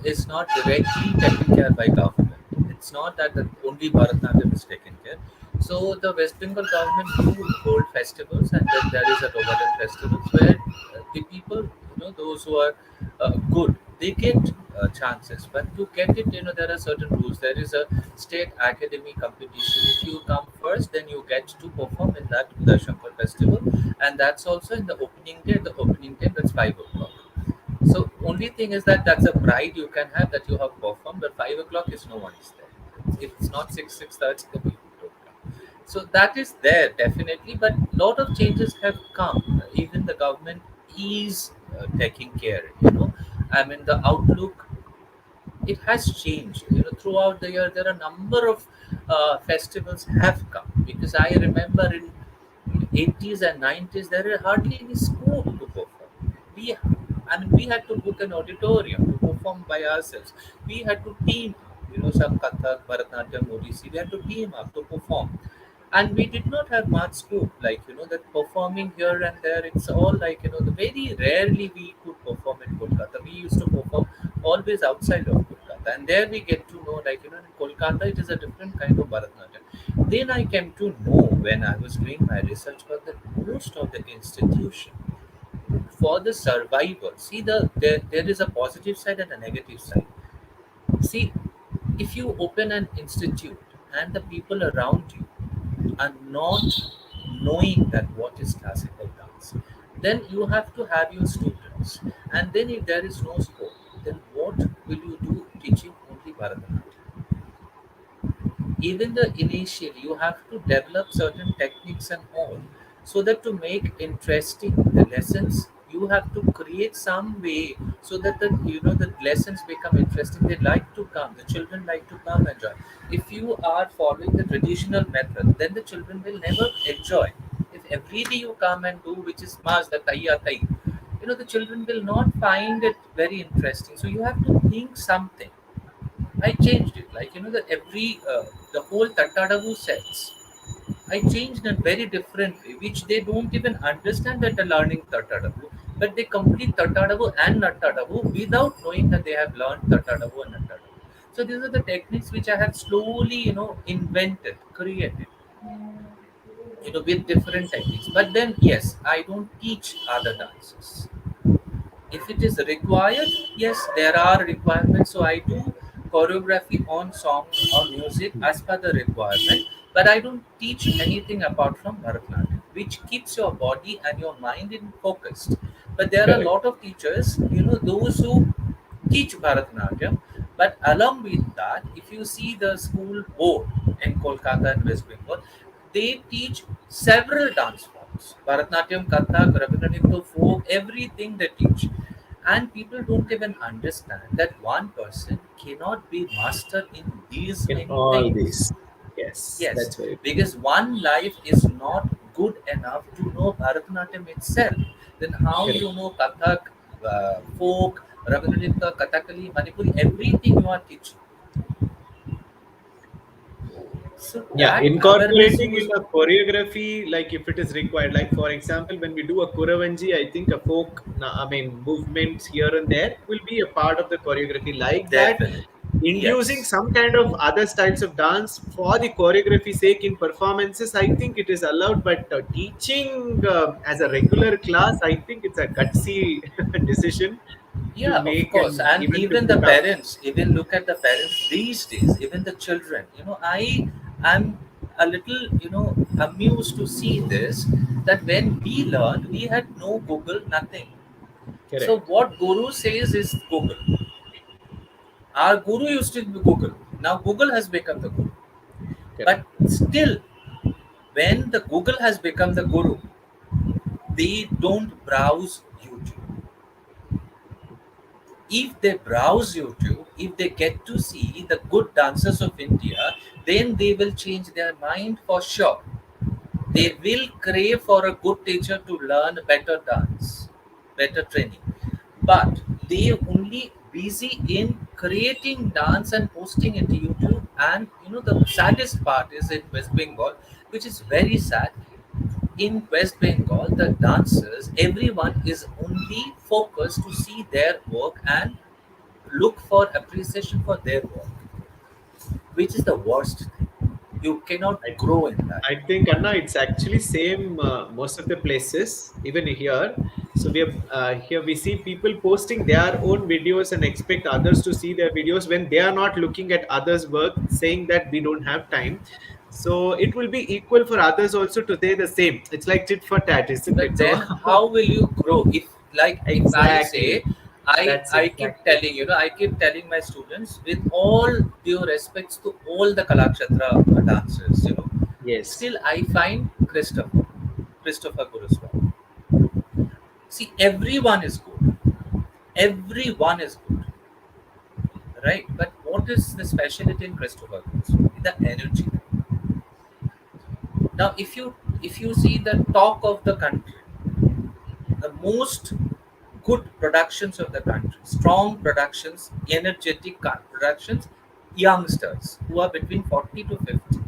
is not directly taken care by government. It's not that the only Bharatnatyam is taken care. So the West Bengal government do hold festivals, and then there is a Rogalan festivals where the people, those who are good, they get chances. But to get it, there are certain rules. There is a state academy competition. If you come first, then you get to perform in that Uday Shankar festival, and that's also in the opening day. The opening day that's 5 o'clock. So only thing is that that's a pride you can have that you have performed, but 5 o'clock is no one is there. If it's not 6:30, the people don't come. So that is there definitely, but lot of changes have come. Even the government is taking care. I mean the outlook it has changed. Throughout the year there are a number of festivals have come because I remember in 80s and 90s there were hardly any scope to perform. We had to book an auditorium to perform by ourselves. We had to team up, some Kathak, Bharatanatyam, Odissi. We had to team up to perform, and we did not have much scope. Like that performing here and there. It's all like the very rarely we could perform in Kolkata. We used to perform always outside of Kolkata, and there we get to know like in Kolkata it is a different kind of Bharatanatyam. Then I came to know when I was doing my research about that most of the institution for the survivor. See there is a positive side and a negative side. See, if you open an institute and the people around you are not knowing that what is classical dance, then you have to have your students. And then if there is no scope, then what will you do teaching only Bharatanatyam? Even the initial you have to develop certain techniques and all, so that to make interesting the lessons you have to create some way so that the lessons become interesting. They like to come, the children like to come and join. If you are following the traditional method, then the children will never enjoy. If every day you come and do which is mas the taiya tai, the children will not find it very interesting. So you have to think something. I changed it. Like that the whole Tatadavu sets. I changed in very different way, which they don't even understand that they're learning Tatadavu, but they complete Tatadavu and Nattadavu without knowing that they have learned Tatadavu and Nattadavu. So these are the techniques which I have slowly, invented, created, with different techniques. But then yes, I don't teach other dances. If it is required, yes, there are requirements. So I do choreography on song or music Hmm. as per the requirement, but I don't teach anything apart from Bharatanatyam, which keeps your body and your mind in focused. But there are a Correct. lot of teachers, those who teach Bharatanatyam, but along with that, if you see the school board in Kolkata and West Bengal, they teach several dance forms: Bharatanatyam, Kathak, Rabindranath, folk, everything they teach. And people don't even understand that one person cannot be master in these In many all things. this. Yes, Yes, that's very true. because one life is not good enough to know Bharatanatyam itself. Then how Correct. you know Kathak, folk, Rabindranath, Kathakali, Manipuri, everything you are teaching. So Yeah, that awareness incorporating in was a choreography, like if it is required, like for example, when we do a Kuravanji, I think a folk, I mean, movements here and there will be a part of the choreography. Like that, definite. inducing Yes. some kind of other styles of dance for the choreography sake in performances, I think it is allowed. But teaching as a regular class, I think it's a gutsy decision to Yeah, of make course. and And even to even the put up. parents, even look at the parents these days, even the children. I am a little, amused to see this, that when we learned, we had no Google, nothing. So Correct. what Guru says is Google. Our Guru used to be Google. Now Google has become the Guru. But Correct. still, when the Google has become the Guru, they don't browse YouTube. If they browse YouTube, if they get to see the good dancers of India, then they will change their mind for sure. They Correct. will crave for a good teacher to learn better dance, better training. But they only busy in creating dance and posting it to YouTube. And the saddest part is in West Bengal, which is very sad. In West Bengal, the dancers, everyone is only focused to see their work and look for appreciation for their work, which is the worst thing. You cannot I, grow in that. I think Anna, it's actually same most of the places, even here. So we are here. We see people posting their own videos and expect others to see their videos when they are not looking at others' work, saying that we don't have time. So it will be equal for others also to say the same. It's like tit for tat, isn't But it? So then how will you grow? If I say, exactly, I that's I keep exactly telling, I keep telling my students, with all due respects to all the Kalakshetra dancers, yes, still I find Christopher Guruswamy. See, everyone is good. Everyone is good, right? But what is the specialty in Christopher Guruswamy? The energy. Now, if you see the talk of the country, the most good productions of the country, strong productions, energetic productions, youngsters who are between 40 to 50,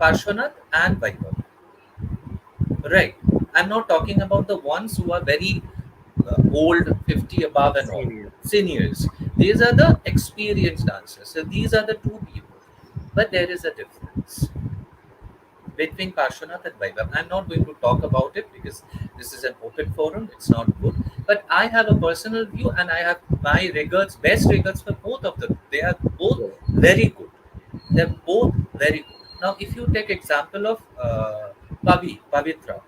Parshvanath and Vaibhav. Right. I'm not talking about the ones who are very old, 50 above and all. senior. Seniors. These are the experienced dancers. So these are the two people. But there is a difference between Parshvanath and Vaibhav. I'm not going to talk about it because this is an open forum. It's not good. But I have a personal view and I have my regards, best regards for both of them. They are both Yeah. very good. They're both very good. Now, if you take example of Pavitra,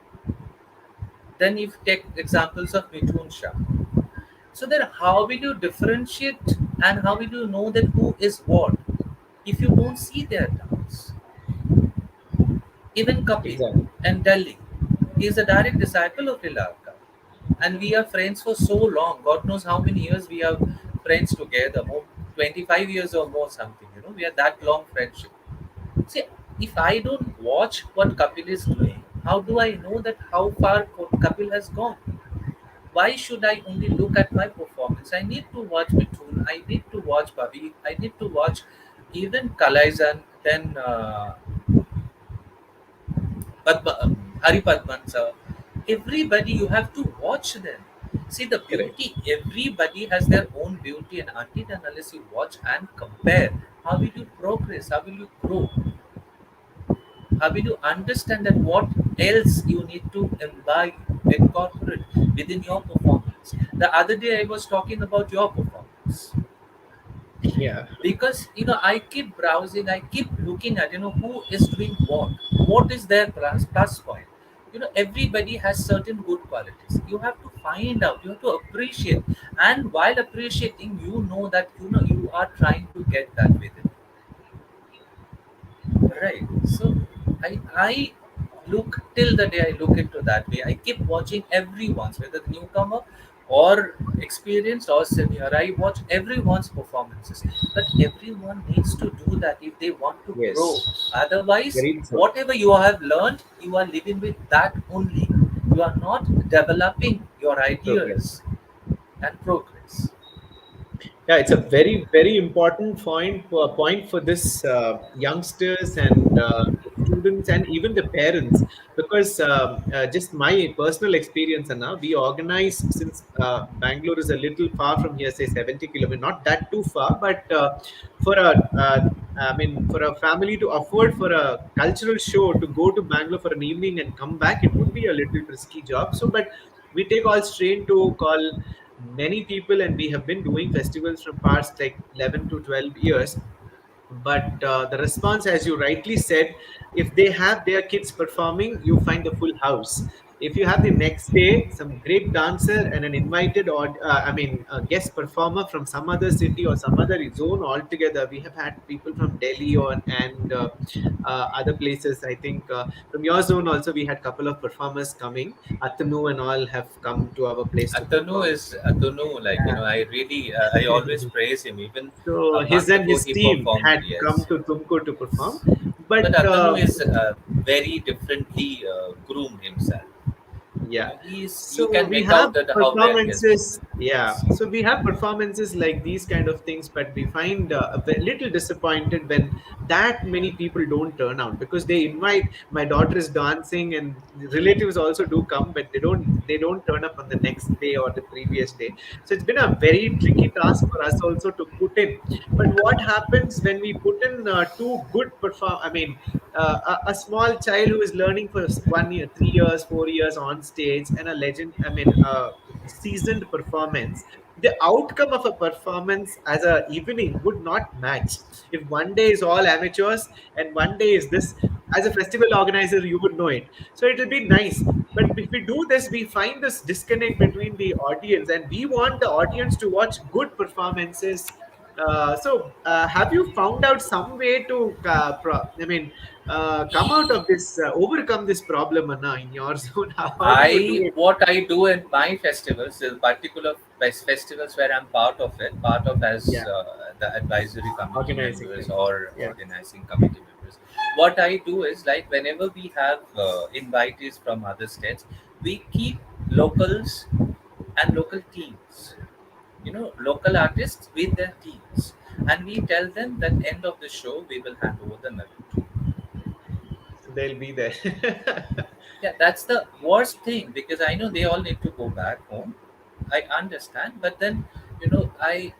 then if you take examples of Mithun Shah. So then how will you differentiate and how will you know that who is what if you don't see their dance? Even Kapil Exactly. and Delhi, he is a direct disciple of Lilarka. And we are friends for so long. God knows how many years we are friends together. More 25 years or more something. We are that long friendship. See, if I don't watch what Kapil is doing, how do I know that how far Kapil has gone? Why should I only look at my performance? I need to watch Mithun. I need to watch Bobby. I need to watch even Kalaizan, then Hari Padman sir. Everybody, you have to watch them. See the Correct. beauty. Everybody has their own beauty, and until and unless you watch and compare, how will you progress? How will you grow? How will you understand that what else you need to imbibe, incorporate within your performance? performance. The other day I was talking about your performance, Yeah. because I keep browsing, I keep looking at who is doing what is their plus point. Everybody has certain good qualities. You have to find out, you have to appreciate, and while appreciating, that you are trying to get that within. Right. So I look till the day I look into that way. I keep watching everyone's, whether the newcomer or experienced or senior. I watch everyone's performances. But everyone needs to do that if they want to grow. Yes. Otherwise, Very true. whatever you have learned, you are living with that only. You are not developing your Progress. ideas and progress. Yeah, it's a very, very important point for this youngsters and the students and even the parents, because just my personal experience, and now we organize, since Bangalore is a little far from here, say 70 kilometers, not that too far, but for for a family to afford for a cultural show to go to Bangalore for an evening and come back, it would be a little risky job. So, but we take all strain to call many people, and we have been doing festivals from past like 11 to 12 years. But the response, as you rightly said, if they have their kids performing, you find the full house. If you have the next day some great dancer and an invited, or a guest performer from some other city or some other zone altogether, we have had people from Delhi or and other places. I think from your zone also we had couple of performers coming. Atanu and all have come to our place to perform. Atanu, like I really, I always praise him. Even a So his month and ago, his he team performed. had come Yes, to Tumkur to perform, but but Atanu is very differently groomed himself. yeah. You So can we make have out that how well he has performances. performed. Yeah. Yes. So we have performances like these kind of things, but we find a little disappointed when that many people don't turn out, because they invite. My daughter is dancing, and relatives also do come, but they don't turn up on the next day or the previous day. So it's been a very tricky task for us also to put in. But what happens when we put in two good perform? I mean, a small child who is learning for 1 year, 3 years, 4 years on stage, and a legend, seasoned performance. The outcome of a performance as a evening would not match. If one day is all amateurs and one day is this, as a festival organizer, you would know it. So it will be nice. But if we do this, we find this disconnect between the audience, and we want the audience to watch good performances. Have you found out some way to, come out of this, overcome this problem, Anna, in your zone? How do you do I it? What I do in my festivals, the particular best festivals where I'm part of it, part of as Yeah, the advisory committee organizing members them. or Yeah. organizing committee members. What I do is, like, whenever we have invitees from other states, we keep locals and local teams. Local artists with their teams, and we tell them that end of the show we will hand over the medal. So they'll be there. Yeah, that's the worst thing, because I know they all need to go back home. I understand, but then I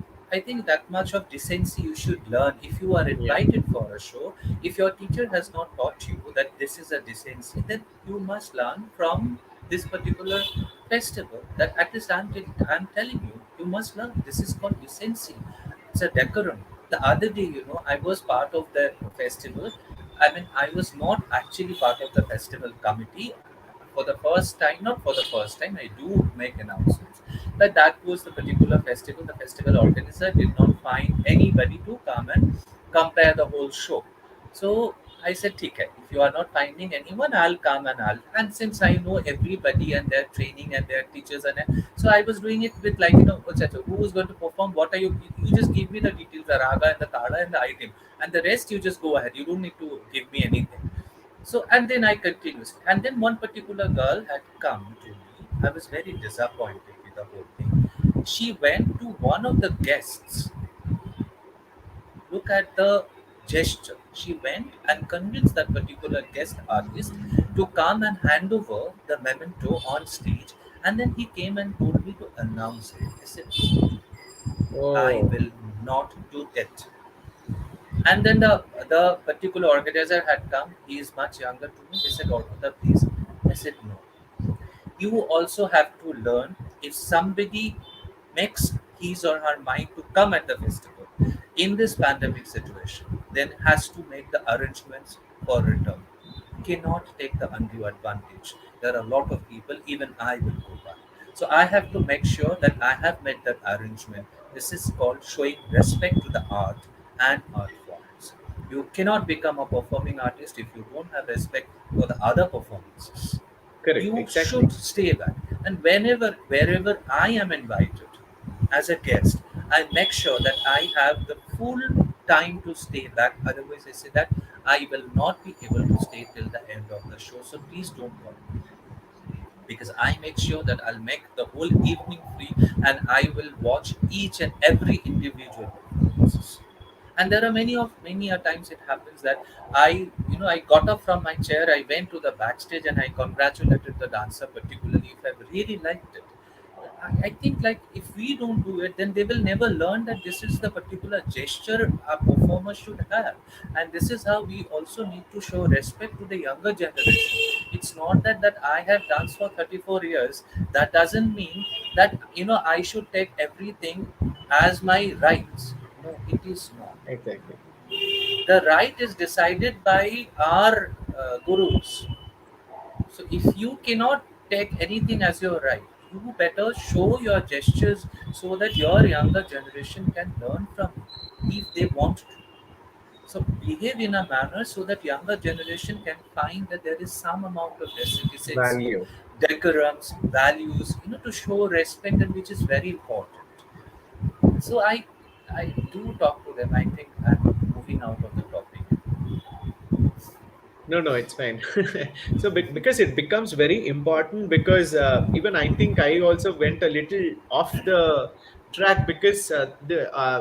think that much of decency you should learn if you are Yeah. invited for a show. If your teacher has not taught you that this is a decency, then you must learn from this particular festival. That at least I'm telling you, you must learn. This is called decency. It's a decorum. The other day, I was part of the festival. I mean, I was not actually part of the festival committee for the first time. Not for the first time, I do make announcements. But that was the particular festival. The festival organizer did not find anybody to come and compare the whole show. So I said, "Okay, if you are not finding anyone, I'll come and I'll." And since I know everybody and their training and their teachers, so I was doing it with, like, "Chacho, who is going to perform? What are you? You just give me the details, the raga and the tala and the item, and the rest you just go ahead. You don't need to give me anything." So, and then I continued. And then one particular girl had come to me. I was very disappointed with the whole thing. She went to one of the guests. Look at the gesture. She went and convinced that particular guest artist to come and hand over the memento on stage. And then he came and told me to announce it. I said, "I Oh, will not do it." And then the particular organizer had come. He is much younger to me. He said, "Organizer, please." I said, "No. You also have to learn. If somebody makes his or her mind to come at the festival in this pandemic situation, then has to make the arrangements for return. Cannot take the undue advantage. There are a lot of people, even I will go back. So I have to make sure that I have made that arrangement. This is called showing respect to the art and art forms. You cannot become a performing artist if you don't have respect for the other performances. Correct, You exactly. should stay back. And wherever I am invited as a guest, I make sure that I have the full time to stay back. Otherwise, I say that I will not be able to stay till the end of the show. So please don't call me, because I make sure that I'll make the whole evening free, and I will watch each and every individual performances. And there are many a times it happens that I got up from my chair, I went to the backstage, and I congratulated the dancer, particularly if I really liked it. I think, like, if we don't do it, then they will never learn that this is the particular gesture a performer should have. And this is how we also need to show respect to the younger generation. It's not that I have danced for 34 years. That doesn't mean that I should take everything as my rights. No, it is not. Exactly. The right is decided by our gurus. So if you cannot take anything as your right, you better show your gestures so that your younger generation can learn from you if they want to. So behave in a manner so that younger generation can find that there is some amount of decency, Value. decorums, values, to show respect, and which is very important. So I do talk to them. I think I'm moving out of the topic. No, no, it's fine. So, because it becomes very important, because even I think I also went a little off the track, because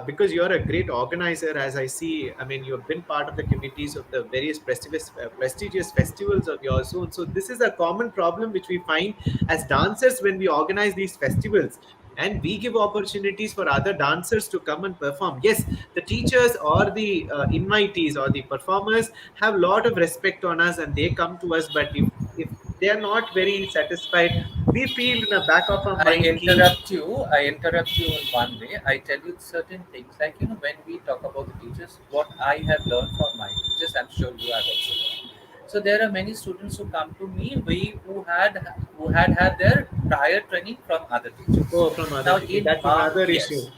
because you're a great organizer, as I see. I mean, you've been part of the committees of the various prestigious festivals of yours. So this is a common problem which we find as dancers when we organize these festivals. And we give opportunities for other dancers to come and perform. Yes, the teachers or the invitees or the performers have a lot of respect on us, and they come to us. But if they are not very satisfied, we feel in the back of our I mind ki, interrupt you. I interrupt you in one way. I tell you certain things, like when we talk about the teachers, what I have learned from my teachers, I'm sure you have also learned. So there are many students who come to me, who had their prior training from other teachers. oh, from Now other, in that's another issue. yes,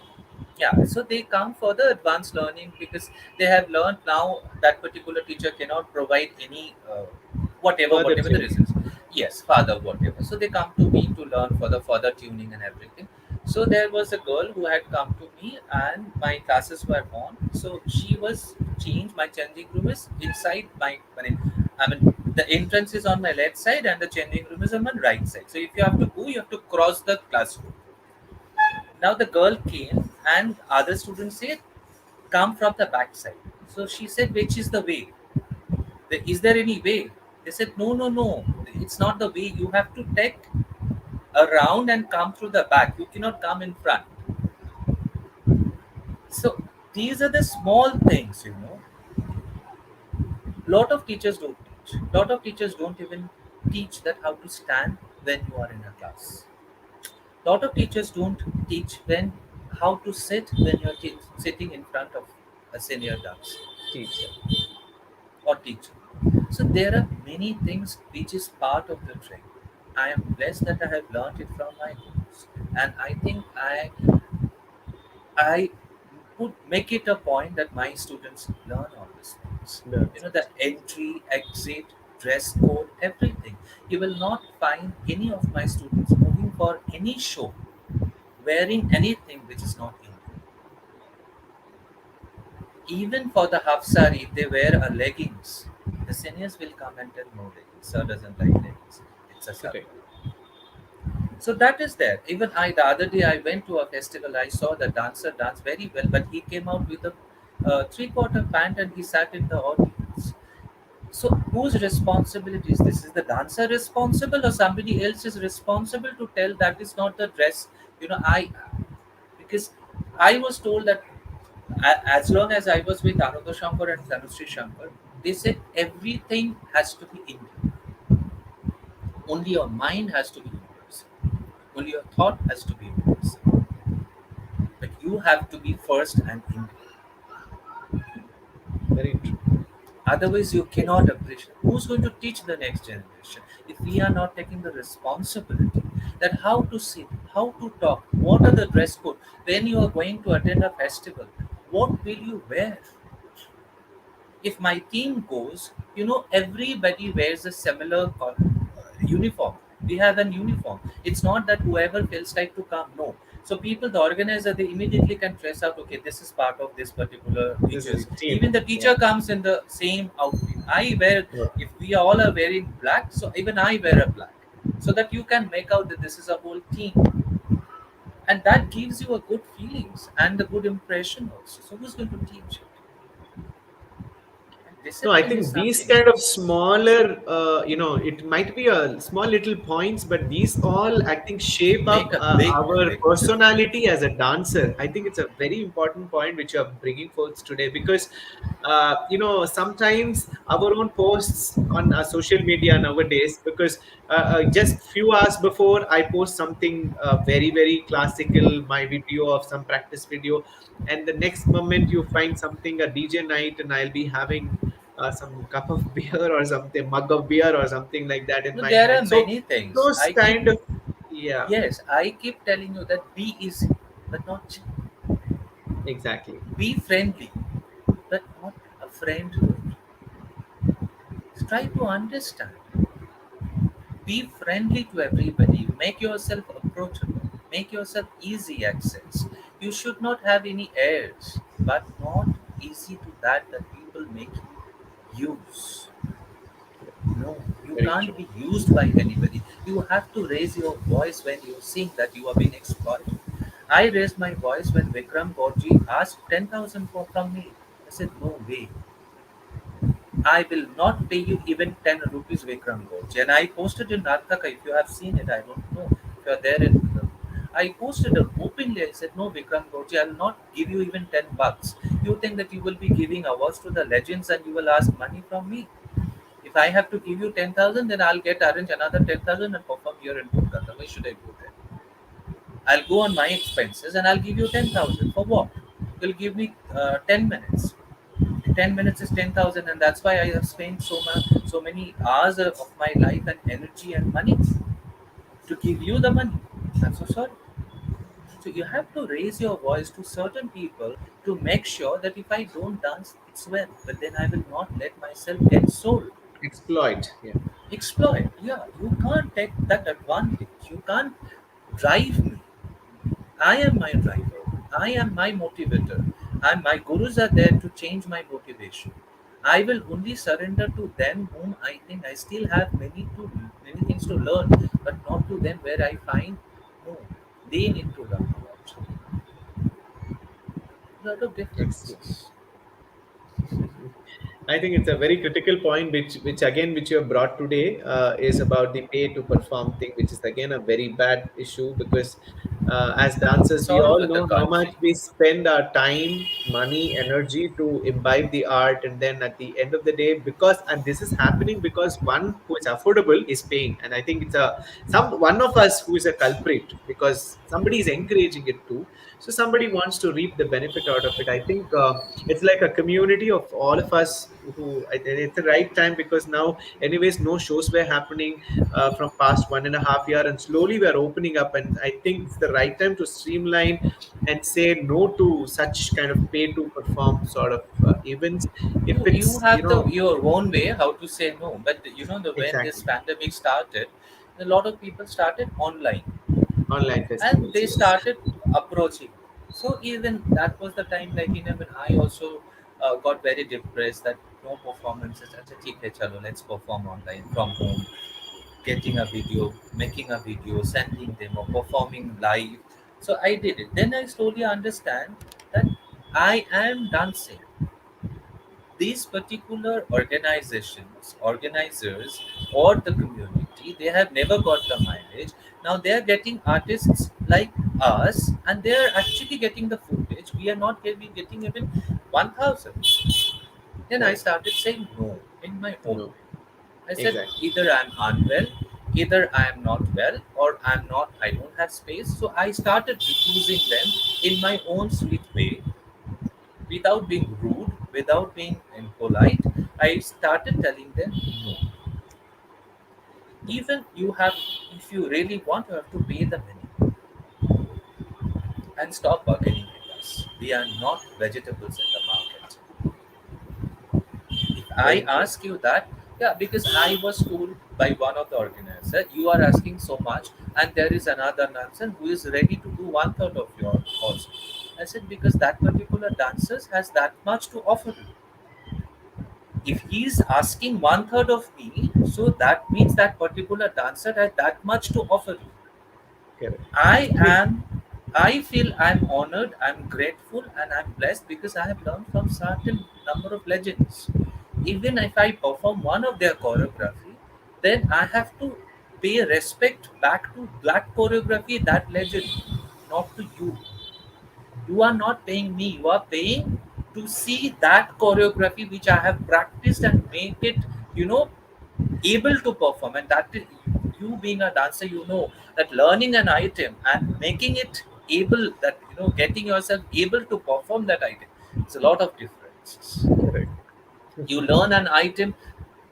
yeah, so they come for the advanced learning because they have learned now that particular teacher cannot provide any whatever Further whatever the tuning. reasons. Yes, father, whatever. So they come to me to learn for the further tuning and everything. So there was a girl who had come to me, and my classes were on. So she was changed. My changing room is inside I mean, the entrance is on my left side and the changing room is on my right side. So if you have to go, you have to cross the classroom. Now the girl came, and other students said, "Come from the back side." So she said, "Which is the way? Is there any way?" They said, "No, no, no. It's not the way. You have to take around and come through the back. You cannot come in front." So these are the small things. Lot of teachers don't teach. Lot of teachers don't even teach that how to stand when you are in a class. Lot of teachers don't teach when how to sit when you're sitting in front of a senior dancer Teacher. or teacher. So there are many things which is part of the training. I am blessed that I have learned it from my gurus, and I think I would make it a point that my students learn all these things. Learns. The entry, exit, dress code, everything. You will not find any of my students moving for any show wearing anything which is not Indian. Even for the half sari, if they wear a leggings, the seniors will come and tell, "No leggings. Sir doesn't like leggings. It's a Correct. salwar." So that is there. Even the other day I went to a festival. I saw the dancer dance very well, but he came out with a three-quarter pant and he sat in the audience. So whose responsibility is this? Is the dancer responsible, or somebody else is responsible to tell that is not the dress? I because I was told that as long as I was with Ananda Shankar and Tanushree Shankar, they said everything has to be Indian. Only your mind has to be universal. Only your thought has to be universal. But you have to be first and in. Very true. Otherwise, you cannot appreciate. Who's going to teach the next generation if we are not taking the responsibility that how to sit, how to talk, what are the dress code when you are going to attend a festival? What will you wear? If my team goes, everybody wears a similar uniform. We have an uniform. It's not that whoever feels like to come. No. So people, the organizer, they immediately can trace out. Okay, this is part of this particular This is teachers. a Even team. the Yeah. teacher comes in the same outfit. I wear. Yeah. If we all are wearing black, so even I wear a black, so that you can make out that this is a whole team, and that gives you a good feelings and a good impression also. So who's going to teach it? And No, I discipline is think these something. kind of smaller, it might be a small little points, but these all, I think, shape Make up a big, our big difference. personality as a dancer. I think it's a very important point which you're bringing forth today because, sometimes our own posts on social media nowadays, because just few hours before I post something very, very classical, my video of some practice video, and the next moment you find something, a DJ night, and I'll be having some cup of beer or something, mug of beer or something like that in No, my there are hand. So many things. those kind of, yeah, Yes, I keep telling you that be easy, but not cheap. exactly. Be friendly, but not a friend to it. Try to understand. Be friendly to everybody. Make yourself approachable. Make yourself easy access. You should not have any airs, but not easy to that people make you use. No, you Very can't true. be used by anybody. You have to raise your voice when you think that you are being exploited. I raised my voice when Vikram Gorji asked 10,000 from me. I said, no way. I will not pay you even 10 rupees, Vikram Gorji. And I posted in Nartaka, if you have seen it, I don't know if you are there in the. I posted it openly. I said, no, Vikram Gorji, I will not give you even 10 bucks. You think that you will be giving awards to the legends and you will ask money from me? If I have to give you 10,000, then I'll get arrange another 10,000 and perform here in Kolkata. Why should I go there? I'll go on my expenses and I'll give you 10,000 for what? You'll give me 10 minutes. 10 minutes is 10,000, and that's why I have spent so many hours of my life and energy and money to give you the money. I'm so sorry. So you have to raise your voice to certain people to make sure that if I don't dance, it's well, but then I will not let myself get sold. Exploit. Yeah. Exploit. Yeah, you can't take that advantage. You can't drive me. I am my driver. I am my motivator. And my gurus are there to change my motivation. I will only surrender to them whom I think I still have many things to learn, but not to them where I find no, they need to learn about. Lot of Excellent. differences. I think it's a very critical point, which again, which you have brought today, is about the pay to perform thing, which is again a very bad issue because as dancers, It's we all all over the know how much country. we spend our time, money, energy to imbibe the art, and then at the end of the day, and this is happening because one who is affordable is paying, and I think it's a some one of us who is a culprit because somebody is encouraging it too, so somebody wants to reap the benefit out of it. I think. It's like a community of all of us who it's the right time because now anyways no shows were happening from past 1.5 year, and slowly we are opening up, and I think it's the right time to streamline and say no to such kind of pay to perform sort of events if You it's have the your own way how to say no, but when this exactly pandemic started, a lot of people started online online and festivals. they Yes, started approaching. So even that was the time, like when I also got very depressed that no performances. I said, "ठीक है, चलो, let's perform online from home, getting a video, making a video, sending them or performing live." So I did it. Then I slowly understand that I am dancing. These particular organizers, or the community, they have never got the mileage. Now they are getting artists like us, and they are actually getting the footage. We are not getting even 1,000. Then I correct. started saying no in my own No, way. I said exactly. either I'm unwell, Either I am not well, or I don't have space. So I started refusing them in my own sweet way, without being rude, without being impolite. I started telling them no. Even you have, if you really want, you have to pay the money and stop bargaining with us. We are not vegetables in the market. If I Very true. ask you that, yeah, because I was told by one of the organizers, you are asking so much, and there is another dancer who is ready to do one third of your cost. I said, because that particular dancer has that much to offer you. If he is asking one third of me, so that means that particular dancer has that much to offer you. Correct. I I mean, am, I feel I'm honored, I'm grateful, and I'm blessed because I have learned from certain number of legends. Even if I perform one of their choreography, then I have to pay respect back to that choreography, that legend, not to you. You are not paying me, you are paying to see that choreography which I have practiced and make it, you know, able to perform. And that is, you being a dancer, you know that learning an item and making it able, that getting yourself able to perform that item, it's a lot of differences. correct. You learn an item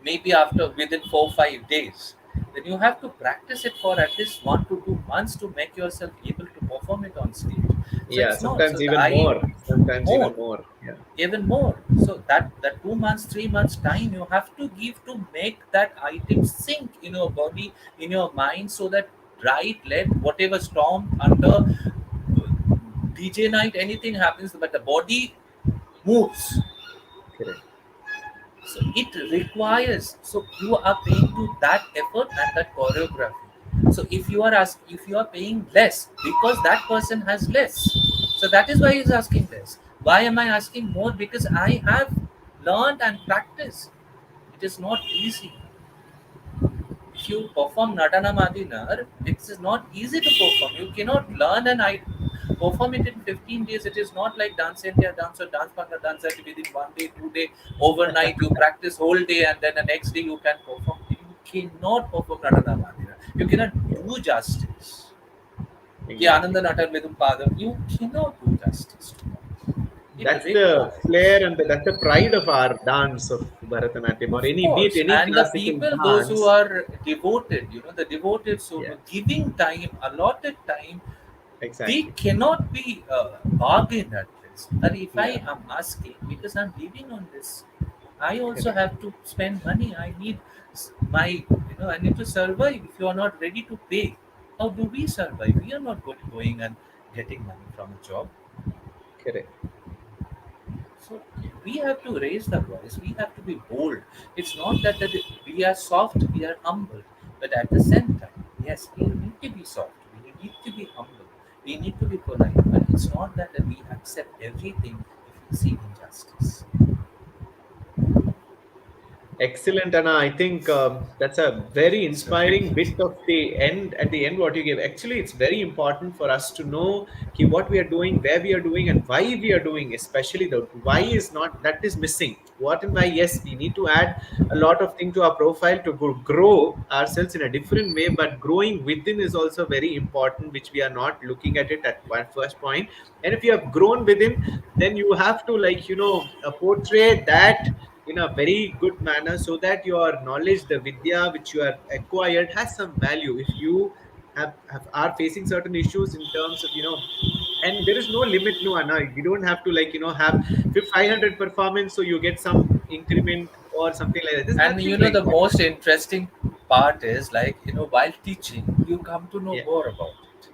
maybe after within 4 5 days, then you have to practice it for at least 1 to 2 months to make yourself able to perform it on stage. So Yeah, it's not, sometimes so even I more. Sometimes even more, more. Yeah, even more. So that 2 months, 3 months time you have to give to make that item sink in your body, in your mind, so that right let whatever storm under DJ night, anything happens, but the body moves. correct. So it requires, so you are paying to that effort and that choreography. So if you are paying less because that person has less, so that is why he's asking less. Why am I asking more? Because I have learned and practiced. It is not easy. If you perform Natanam Adinar, it is not easy to perform. You cannot learn and I perform it in 15 days. It is not like Dance India dance or Dance Bangla dance that within 1 day, 2 day, overnight you practice whole day and then the next day you can perform. You cannot perform Natanam Adinar. You cannot Yeah, do justice. Ki exactly. Ananda Natar Medum Padam, you cannot do justice to that. It That's the requires. flair and that's the pride of our dance of Bharatanatyam or Of any, be it course, any and the classical people, those who dance. are devoted, the devoted, so Yeah, giving time, allotted time, they exactly. cannot be bargained at this. That if I Yeah, am asking, because I'm living on this, I also correct, have to spend money. I need I need to survive. If you are not ready to pay, how do we survive? We are not going and getting money from a job. correct, So we have to raise the voice. We have to be bold. It's not that we are soft, we are humble, but at the same time, yes, we need to be soft. We need to be humble. We need to be polite. But it's not that we accept everything if we see injustice. excellent, Anna. I think that's a very So thank inspiring bit you. of the end. At the end, what you gave. Actually, it's very important for us to know ki, what we are doing, where we are doing, and why we are doing. Especially the why is not that is missing. What and why? Yes, we need to add a lot of things to our profile to grow ourselves in a different way. But growing within is also very important, which we are not looking at it at one first point. And if you have grown within, then you have to portray that in a very good manner so that your knowledge, the vidya which you have acquired, has some value. If you have are facing certain issues in terms of and there is no limit, no Anna. You don't have to have 500 performance so you get some increment or something like that. There's And nothing like the that. most interesting part is, like, while teaching, you come to know Yeah, more about it.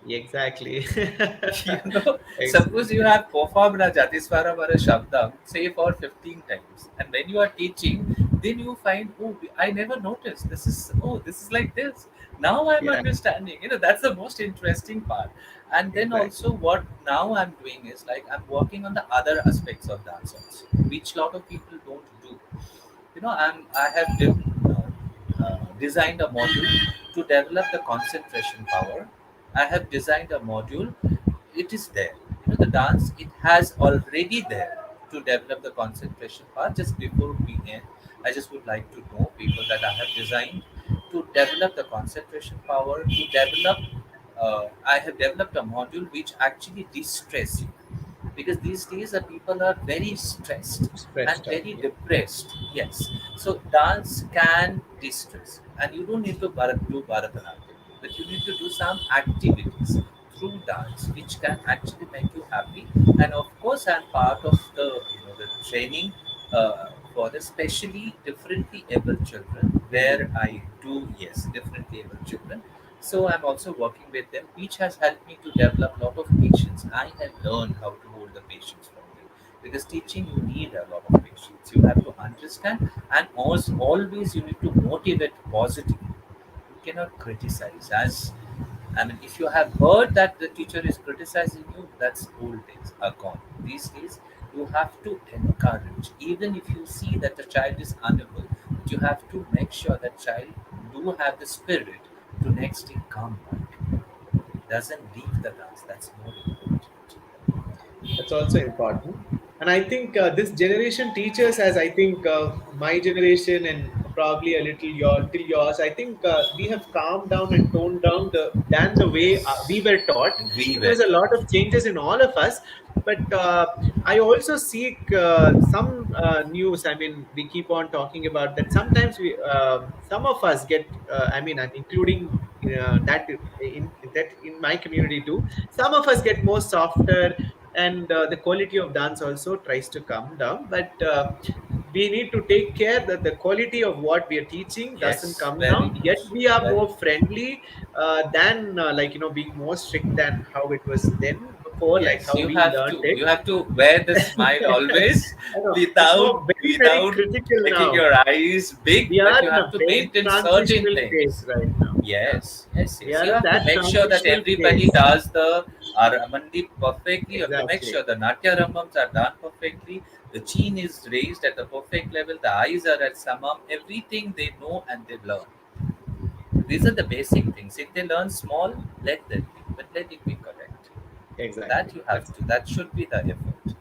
exactly. Suppose you Exactly. have performed a Jatiswaram or a Shabdam, say for 15 times, and when you are teaching, then you find, oh, I never noticed. This is like this. Now I'm Yeah, understanding. That's the most interesting part. And then also, exactly. what now I'm doing is, like, I'm working on the other aspects of dance also, which lot of people don't do. I have designed a module to develop the concentration power. I have designed a module. It is there. The dance, it has already there to develop the concentration power. Just before we end, I just would like to know people that I have designed. to develop the concentration power, to develop. I have developed a module which actually de-stress you, because these days the people are very stressed and Stretched out. very Yeah. depressed. Yes, so dance can distress, and you don't need to do Bharatanatyam, but you need to do some activities through dance which can actually make you happy. And of course, I'm part of the the training for the specially differently able children, Mhm. where I do, yes, differently able children. So I'm also working with them, which has helped me to develop a lot of patience. I have learned how to hold the patience from them, because teaching you need a lot of patience. You have to understand, and also always you need to motivate positively. You cannot criticize. As I mean, if you have heard that the teacher is criticizing you, that's old days are gone. These days, you have to encourage. Even if you see that the child is unable, but you have to make sure that child do have the spirit to next day come back. Doesn't leave the dance. That's more important. That's also important. And I think this generation teaches, as I think my generation and probably a little till yours, I think we have calmed down and toned down than the way we Yes, were taught. we So there were was a lot taught. of changes in all of us. But I also seek some news. I mean, we keep on talking about that. Sometimes some of us get. I mean, I'm including that in my community too. Some of us get more softer, and the quality of dance also tries to come down, but we need to take care that the quality of what we are teaching doesn't Yes, come very down, yet much. we are Very more much. friendly than being more strict than how it was then before, like Yes, how you we have learned to. it. You have to wear the smile always, I know it's without more very, very without critical making now. your eyes big. We But are you in a have to very maintain certain transitional phase things. right now. Yeah, Yes, yes, we yes. are You in have to that make sure that transitional everybody phase. does the Aramandi perfectly. You have to make Exactly. sure the Natya Ramams are done perfectly. The chin is raised at the perfect level. The eyes are at samam. Everything they know and they learn. These are the basic things. If they learn small, let them be, but let it be correct. That Exactly. you That's have to. That should be the effort.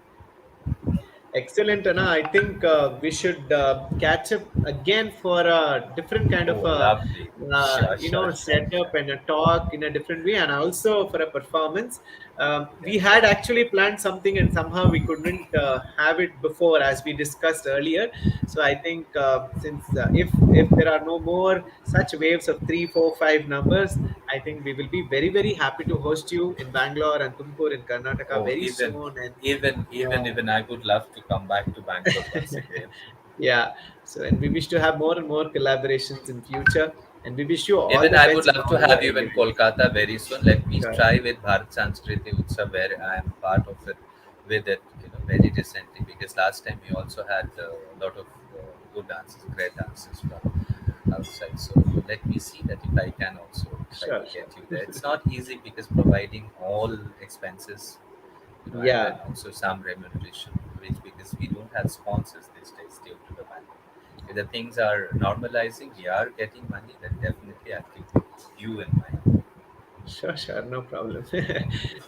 excellent, Anna. I think we should catch up again for a different kind of Oh, lovely. Sure, sure, sure, setup sure. and a talk in a different way, and also for a performance. We had Definitely. actually planned something, and somehow we couldn't have it before, as we discussed earlier. So I think since if there are no more such waves of three, four, five numbers, I think we will be very, very happy to host you in Bangalore and Tumkur in Karnataka Oh, very soon. And even I would love to come back to Bangalore once again. yeah. So, and we wish to have more and more collaborations in future. And we wish you all Even the I would best in love to all your have you in endeavors. Kolkata very soon. Let me Sure. try with Bharat Sanskriti Utsav, where I am part of it, with it, very recently. Because last time we also had a lot of good dancers, great dancers from outside. So let me see that if I can also try Sure. to get you Sure. there. It's not easy because providing all expenses, and then Yeah. also some remuneration, which because we don't have sponsors these days due to the pandemic. If the things are normalizing, we are getting money, then definitely I'll keep you in mind. Sure. Sure. No problem.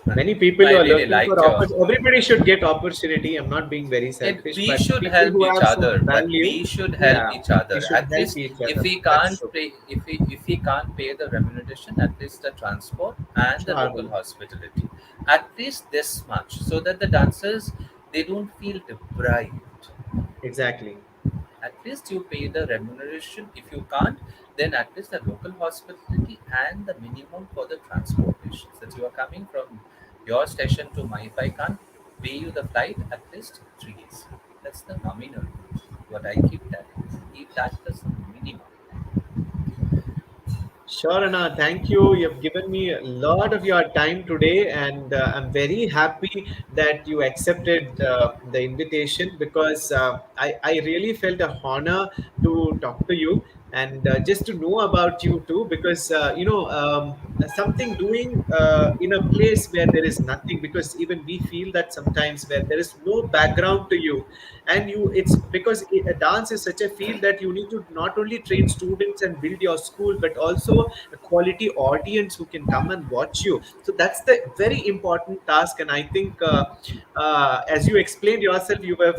Many people I who are really looking for liked your. everybody should get opportunity. I'm not being very selfish, We but should people help who each have some other, but value, we should help yeah, each we other. should At help least each if other. we That's can't true. pay, if we can't pay the remuneration, at least the transport and the local Travel. hospitality, at least this much, so that the dancers they don't feel deprived. Exactly. At least you pay the remuneration. If you can't, then at least the local hospitality and the minimum for the transportation. That you are coming from your station to my, if I can't pay you the flight, at least 3 days. That's the nominal. What I keep telling. Keep that as the minimum. Sure, Anna. Thank you. You've given me a lot of your time today, and I'm very happy that you accepted the invitation because I really felt a honor to talk to you and just to know about you too. Because something doing in a place where there is nothing. Because even we feel that sometimes where there is no background to you, and you it's because a dance is such a field that you need to not only train students and build your school, but also a quality audience who can come and watch you. So that's the very important task. And I think as you explained yourself, you were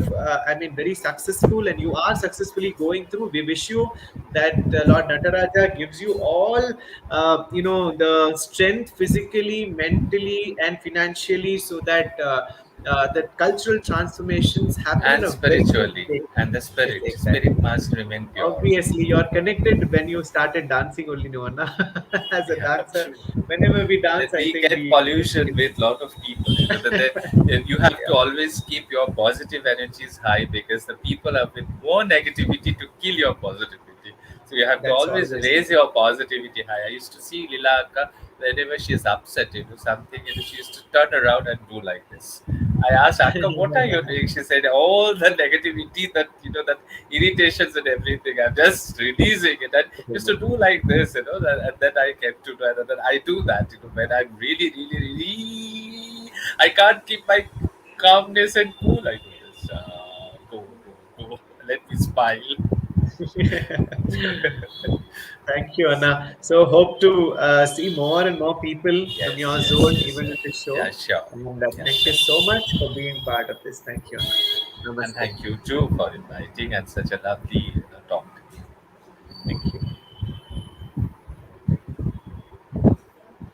I mean, very successful, and you are successfully going through. We wish you that Lord Nataraja gives you all the strength, physically, mentally, and financially, so that the cultural transformations happen in And a very good spiritually, way. and the Yes, spirit exactly. must remain pure. Obviously, you're connected when you started dancing only, no, na? As a Yeah, dancer, true. whenever we Then dance, I we think get we pollution with lot of people. You have to yeah, always keep your positive energies high, because the people are with more negativity to kill your positivity. So you have to that's always always raise your positivity high. I used to see Lila Akka, whenever she's upset, something, she used to turn around and do like this. I asked Akka, what are you doing? She said, all the negativity, that that irritations and everything, I'm just releasing it. And used to do like this, and then I kept to know that I do that, when I'm really, really, really, I can't keep my calmness and cool. I do this. Go, go, go. Let me smile. Thank you, Anna. So hope to see more and more people from Yes, your yes, zone, yes. even in this Yeah, show. sure. And Yeah, thank you sure. so much for being part of this. Thank you, Anna. And Namaste. thank you too for inviting, and such a lovely talk. Thank you.